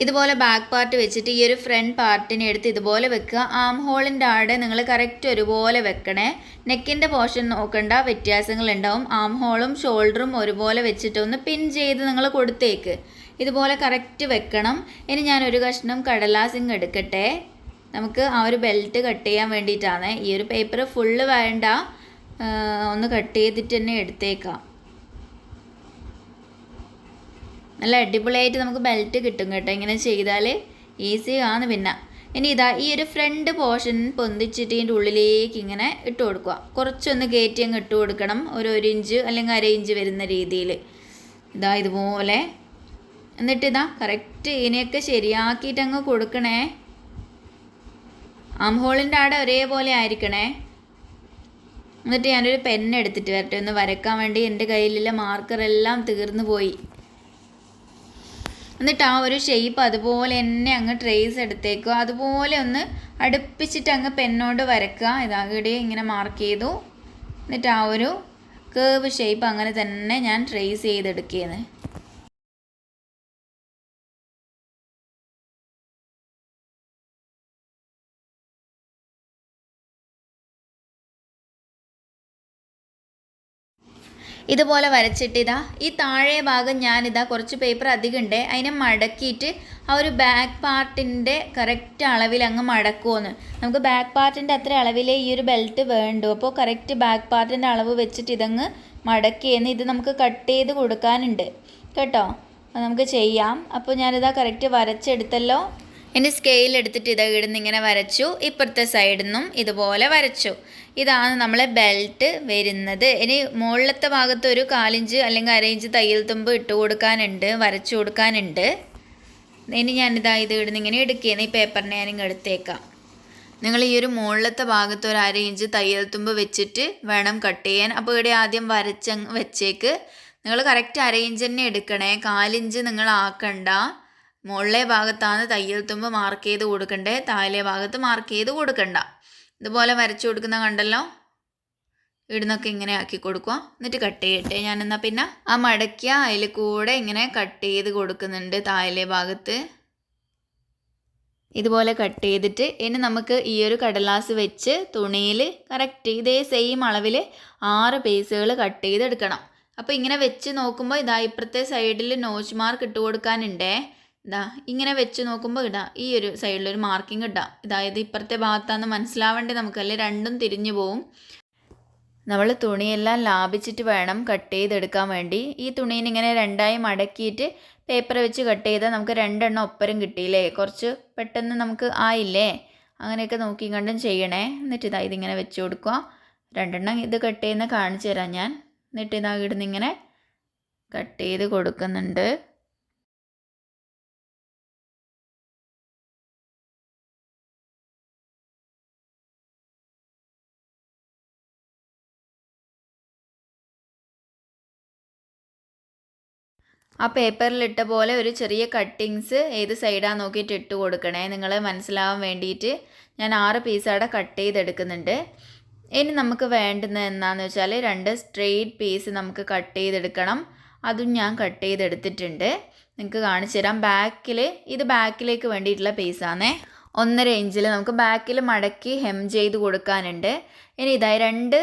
ഇതുപോലെ ബാക്ക് പാർട്ട് വെച്ചിട്ട് ഈ ഒരു ഫ്രണ്ട് പാർട്ടിനെ എടുത്ത് ഇതുപോലെ വെക്കുക. ആം ഹോളിൻ്റെ ആടെ നിങ്ങൾ കറക്റ്റ് ഒരുപോലെ വെക്കണേ. നെക്കിൻ്റെ പോർഷൻ നോക്കണ്ട, വ്യത്യാസങ്ങളുണ്ടാവും. ആം ഹോളും ഷോൾഡറും ഒരുപോലെ വെച്ചിട്ടൊന്ന് പിൻ ചെയ്ത് നിങ്ങൾ കൊടുത്തേക്ക്. ഇതുപോലെ കറക്റ്റ് വെക്കണം. ഇനി ഞാനൊരു കഷ്ണം കടലാസിങ് എടുക്കട്ടെ. നമുക്ക് ആ ഒരു ബെൽറ്റ് കട്ട് ചെയ്യാൻ വേണ്ടിയിട്ടാണ്. ഈ ഒരു പേപ്പർ ഫുള്ള് വേണ്ട, ഒന്ന് കട്ട് ചെയ്തിട്ട് തന്നെ എടുത്തേക്കാം. നല്ല അടിപൊളിയായിട്ട് നമുക്ക് ബെൽറ്റ് കിട്ടും കേട്ടോ. ഇങ്ങനെ ചെയ്താൽ ഈസി ആണ്. പിന്നെ ഇനി ഇതാ ഈ ഒരു ഫ്രണ്ട് പോർഷൻ പൊന്തിച്ചിട്ട് ഇതിൻ്റെ ഉള്ളിലേക്ക് ഇങ്ങനെ ഇട്ട് കൊടുക്കുക. കുറച്ചൊന്ന് കയറ്റി അങ്ങ് ഇട്ട് കൊടുക്കണം. ഒരു 1 ഇഞ്ച് അല്ലെങ്കിൽ 1/2 ഇഞ്ച് വരുന്ന രീതിയിൽ. ഇതാ ഇതുപോലെ. എന്നിട്ട് ഇതാ കറക്റ്റ് ഇതിനെയൊക്കെ ശരിയാക്കിയിട്ട് അങ്ങ് കൊടുക്കണേ. ആം ഹോളിൻ്റെ ആടെ ഒരേപോലെ ആയിരിക്കണേ. എന്നിട്ട് ഞാനൊരു പെന്നെടുത്തിട്ട് വരട്ടെ ഒന്ന് വരയ്ക്കാൻ വേണ്ടി. എൻ്റെ കയ്യിലുള്ള മാർക്കറെല്ലാം തീർന്നു പോയി. എന്നിട്ട് ആ ഒരു ഷേപ്പ് അതുപോലെ തന്നെ അങ്ങ് ട്രേസ് എടുത്തേക്കുക. അതുപോലെ ഒന്ന് അടുപ്പിച്ചിട്ട് അങ്ങ് പെന്നോണ്ട് വരയ്ക്കുക. ഇതാകടെ ഇങ്ങനെ മാർക്ക് ചെയ്തു. എന്നിട്ട് ആ ഒരു കേവ് ഷേപ്പ് അങ്ങനെ തന്നെ ഞാൻ ട്രേസ് ചെയ്തെടുക്കുകയാണ്. ഇതുപോലെ വരച്ചിട്ട് ഇതാ ഈ താഴെ ഭാഗം ഞാനിതാ കുറച്ച് പേപ്പർ അധികം ഉണ്ട്, അതിനെ മടക്കിയിട്ട് ആ ഒരു ബാക്ക് പാർട്ടിൻ്റെ കറക്റ്റ് അളവിൽ അങ്ങ് മടക്കുമെന്ന്. നമുക്ക് ബാക്ക് പാർട്ടിൻ്റെ അത്ര അളവിലേ ഈ ഒരു ബെൽറ്റ് വേണ്ടു. അപ്പോൾ കറക്റ്റ് ബാക്ക് പാർട്ടിൻ്റെ അളവ് വെച്ചിട്ട് ഇതങ്ങ് മടക്കിയെന്ന്. ഇത് നമുക്ക് കട്ട് ചെയ്ത് കൊടുക്കാനുണ്ട് കേട്ടോ. അത് നമുക്ക് ചെയ്യാം. അപ്പോൾ ഞാനിതാ കറക്റ്റ് വരച്ചെടുത്തല്ലോ. ഇനി സ്കെയിൽ എടുത്തിട്ട് ഇതാ ഇടുന്ന് ഇങ്ങനെ വരച്ചു. ഇപ്പുറത്തെ സൈഡിൽ നിന്നും ഇതുപോലെ വരച്ചു. ഇതാണ് നമ്മളെ ബെൽറ്റ് വരുന്നത്. ഇനി മുകളിലത്തെ ഭാഗത്ത് ഒരു 1/4 ഇഞ്ച് അല്ലെങ്കിൽ 1/2 ഇഞ്ച് തയ്യൽ തുമ്പ് ഇട്ട് കൊടുക്കാനുണ്ട്, വരച്ചു കൊടുക്കാനുണ്ട്. ഇനി ഞാനിതാ ഇത് ഇടുന്ന് ഇങ്ങനെ എടുക്കുകയാണ്. ഈ പേപ്പറിനെ ഞാനിങ്ങ് എടുത്തേക്കാം. നിങ്ങൾ ഈ ഒരു മുകളിലത്തെ ഭാഗത്ത് ഒരു 1/2 ഇഞ്ച് തയ്യൽ തുമ്പ് വെച്ചിട്ട് വേണം കട്ട് ചെയ്യാൻ. അപ്പോൾ ഇവിടെ ആദ്യം വരച്ചങ്ങ് വെച്ചേക്ക്. നിങ്ങൾ കറക്റ്റ് 1/2 ഇഞ്ച് തന്നെ എടുക്കണേ. 1/4 ഇഞ്ച് നിങ്ങൾ ആക്കണ്ട. മുകളിലെ ഭാഗത്താണ് തയ്യൽ തുമ്പ് മാർക്ക് ചെയ്ത് കൊടുക്കണ്ടേ, താഴെ ഭാഗത്ത് മാർക്ക് ചെയ്ത് കൊടുക്കണ്ട. ഇതുപോലെ വരച്ചു കൊടുക്കുന്ന കണ്ടല്ലോ. ഇടുന്നൊക്കെ ഇങ്ങനെ ആക്കി കൊടുക്കുക. എന്നിട്ട് കട്ട് ചെയ്യട്ടെ ഞാനെന്നാൽ. പിന്നെ ആ മടക്കിയ അതിൽ കൂടെ ഇങ്ങനെ കട്ട് ചെയ്ത് കൊടുക്കുന്നുണ്ട് താഴെ ഭാഗത്ത്. ഇതുപോലെ കട്ട് ചെയ്തിട്ട് ഇനി നമുക്ക് ഈ ഒരു കടലാസ് വെച്ച് തുണിയിൽ കറക്റ്റ് ഇതേ സെയിം അളവിൽ 6 പീസുകൾ കട്ട് ചെയ്തെടുക്കണം. അപ്പോൾ ഇങ്ങനെ വെച്ച് നോക്കുമ്പോൾ ഇതാ ഇപ്പുറത്തെ സൈഡിൽ നോച്ച് മാർക്ക് ഇട്ട് കൊടുക്കാനുണ്ടേ. ഇതാ ഇങ്ങനെ വെച്ച് നോക്കുമ്പോൾ ഇടാം ഈ ഒരു സൈഡിലൊരു മാർക്കിംഗ് ഇടാം. ഇതായത് ഇപ്പുറത്തെ ഭാഗത്താണെന്ന് മനസ്സിലാവേണ്ടി നമുക്കല്ലേ, രണ്ടും തിരിഞ്ഞു പോവും. നമ്മൾ തുണിയെല്ലാം ലാഭിച്ചിട്ട് വേണം കട്ട് ചെയ്തെടുക്കാൻ വേണ്ടി. ഈ തുണീനെ ഇങ്ങനെ 2ആയി മടക്കിയിട്ട് പേപ്പർ വെച്ച് കട്ട് ചെയ്താൽ നമുക്ക് 2 എണ്ണം ഒപ്പരം കിട്ടിയില്ലേ, കുറച്ച് പെട്ടെന്ന് നമുക്ക് ആയില്ലേ. അങ്ങനെയൊക്കെ നോക്കി കണ്ടും ചെയ്യണേ. എന്നിട്ട് ഇതാ ഇതിങ്ങനെ വെച്ച് കൊടുക്കുക. 2 എണ്ണം ഇത് കട്ട് ചെയ്യുന്ന കാണിച്ചു തരാം ഞാൻ. എന്നിട്ട് ഇതാ ഇടുന്ന് ഇങ്ങനെ കട്ട് ചെയ്ത് കൊടുക്കുന്നുണ്ട്. ആ പേപ്പറിലിട്ട പോലെ ഒരു ചെറിയ കട്ടിങ്സ് ഏത് സൈഡാണ് നോക്കിയിട്ട് ഇട്ട് കൊടുക്കണേ, നിങ്ങൾ മനസ്സിലാവാൻ വേണ്ടിയിട്ട്. ഞാൻ 6 പീസവിടെ കട്ട് ചെയ്തെടുക്കുന്നുണ്ട്. ഇനി നമുക്ക് വേണ്ടുന്നത് എന്താണെന്ന് വെച്ചാൽ 2 സ്ട്രെയിറ്റ് പീസ് നമുക്ക് കട്ട് ചെയ്തെടുക്കണം. അതും ഞാൻ കട്ട് ചെയ്തെടുത്തിട്ടുണ്ട്. നിങ്ങൾക്ക് കാണിച്ചു തരാം. ഇത് ബാക്കിലേക്ക് വേണ്ടിയിട്ടുള്ള പീസാണേ. 1.5 ഇഞ്ചിൽ നമുക്ക് ബാക്കിൽ മടക്കി ഹെം ചെയ്ത് കൊടുക്കാനുണ്ട്. ഇനി ഇതായി 2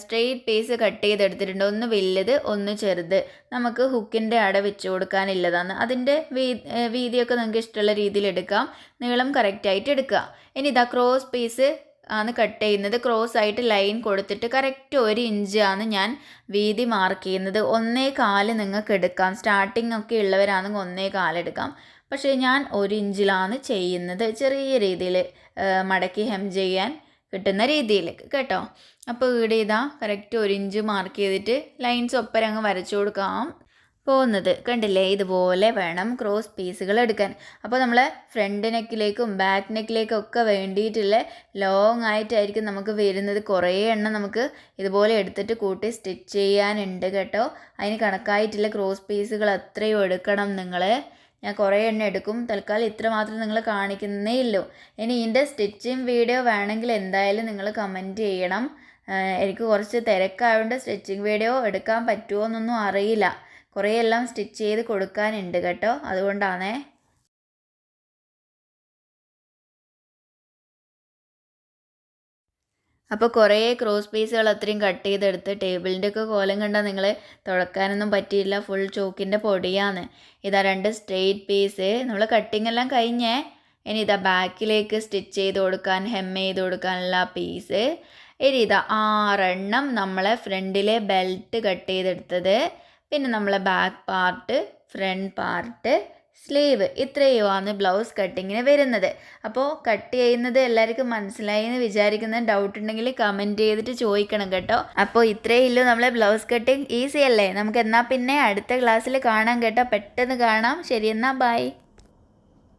സ്ട്രെയിറ്റ് പീസ് കട്ട് ചെയ്തെടുത്തിട്ടുണ്ട്. ഒന്ന് വലുത്, ഒന്ന് ചെറുത്. നമുക്ക് ഹുക്കിൻ്റെ അട വെച്ച് കൊടുക്കാനുള്ളതാണ്. അതിൻ്റെ വീതിയൊക്കെ നിങ്ങൾക്ക് ഇഷ്ടമുള്ള രീതിയിൽ എടുക്കാം. നീളം കറക്റ്റായിട്ട് എടുക്കുക. ഇനി ഇതാ ക്രോസ് പീസ് ആണ് കട്ട് ചെയ്യുന്നത്. ക്രോസ് ആയിട്ട് ലൈൻ കൊടുത്തിട്ട് കറക്റ്റ് 1 ഇഞ്ചാണ് ഞാൻ വീതി മാർക്ക് ചെയ്യുന്നത്. 1.25 നിങ്ങൾക്ക് എടുക്കാം. സ്റ്റാർട്ടിങ് ഒക്കെ ഉള്ളവരാണെങ്കിൽ 1.25 എടുക്കാം. പക്ഷേ ഞാൻ 1 ഇഞ്ചിലാണ് ചെയ്യുന്നത്. ചെറിയ രീതിയിൽ മടക്കി ഹെം ചെയ്യാൻ കിട്ടുന്ന രീതിയിൽ കേട്ടോ. അപ്പോൾ ഇവിടെ ഇതാ കറക്റ്റ് 1 ഇഞ്ച് മാർക്ക് ചെയ്തിട്ട് ലൈൻസ് ഒപ്പരം അങ്ങ് വരച്ചു കൊടുക്കാം പോകുന്നത്. കണ്ടില്ലേ, ഇതുപോലെ വേണം ക്രോസ് പീസുകൾ എടുക്കാൻ. അപ്പോൾ നമ്മൾ ഫ്രണ്ട് നെക്കിലേക്കും ബാക്ക് നെക്കിലേക്കും ഒക്കെ വേണ്ടിയിട്ടുള്ള ലോങ് ആയിട്ടായിരിക്കും നമുക്ക് വരുന്നത്. കുറേ എണ്ണം നമുക്ക് ഇതുപോലെ എടുത്തിട്ട് കൂട്ടി സ്റ്റിച്ച് ചെയ്യാനുണ്ട് കേട്ടോ. അതിന് കണക്കായിട്ടുള്ള ക്രോസ് പീസുകൾ അത്രയും എടുക്കണം നിങ്ങൾ. ഞാൻ കുറേ എണ്ണം എടുക്കും. തൽക്കാലം ഇത്ര മാത്രം നിങ്ങൾ കാണിക്കുന്നേ ഉള്ളൂ. ഇനി ഇതിൻ്റെ സ്റ്റിച്ചിങ് വീഡിയോ വേണമെങ്കിൽ എന്തായാലും നിങ്ങൾ കമൻറ്റ് ചെയ്യണം. എനിക്ക് കുറച്ച് തിരക്കായതുകൊണ്ട് സ്റ്റിച്ചിങ് വീഡിയോ എടുക്കാൻ പറ്റുമോ എന്നൊന്നും അറിയില്ല. കുറേ എല്ലാം സ്റ്റിച്ച് ചെയ്ത് കൊടുക്കാനുണ്ട് കേട്ടോ, അതുകൊണ്ടാണേ. അപ്പോൾ കുറേ ക്രോസ് പീസുകൾ അത്രയും കട്ട് ചെയ്തെടുത്ത് ടേബിളിൻ്റെ ഒക്കെ കോലം കണ്ടാൽ നിങ്ങൾ തുറക്കാനൊന്നും പറ്റിയില്ല. ഫുൾ ചോക്കിൻ്റെ പൊടിയാണ്. ഇതാ 2 സ്ട്രെയിറ്റ് പീസ് നമ്മൾ കട്ടിങ് എല്ലാം കഴിഞ്ഞേ. ഇനി ഇതാ ബാക്കിലേക്ക് സ്റ്റിച്ച് ചെയ്ത് കൊടുക്കാൻ ഹെം ചെയ്ത് കൊടുക്കാനുള്ള പീസ്. ഇനി ഇതാ 6 എണ്ണം നമ്മളെ ഫ്രണ്ടിലെ ബെൽറ്റ് കട്ട് ചെയ്തെടുത്തത്. പിന്നെ നമ്മളെ back part, front part, sleeve ഇത്രയുമാണ് ബ്ലൗസ് കട്ടിങ്ങിന് വരുന്നത്. അപ്പോൾ കട്ട് ചെയ്യുന്നത് എല്ലാവർക്കും മനസ്സിലായി എന്ന് വിചാരിക്കുന്ന ഡൗട്ട് ഉണ്ടെങ്കിൽ കമൻറ്റ് ചെയ്തിട്ട് ചോദിക്കണം കേട്ടോ. അപ്പോൾ ഇത്രയേ ഉള്ളൂ നമ്മളെ ബ്ലൗസ് കട്ടിങ്. ഈസി അല്ലേ? നമുക്ക് എന്നാൽ പിന്നെ അടുത്ത ക്ലാസ്സിൽ കാണാം കേട്ടോ. പെട്ടെന്ന് കാണാം. ശരി, എന്നാൽ ബൈ.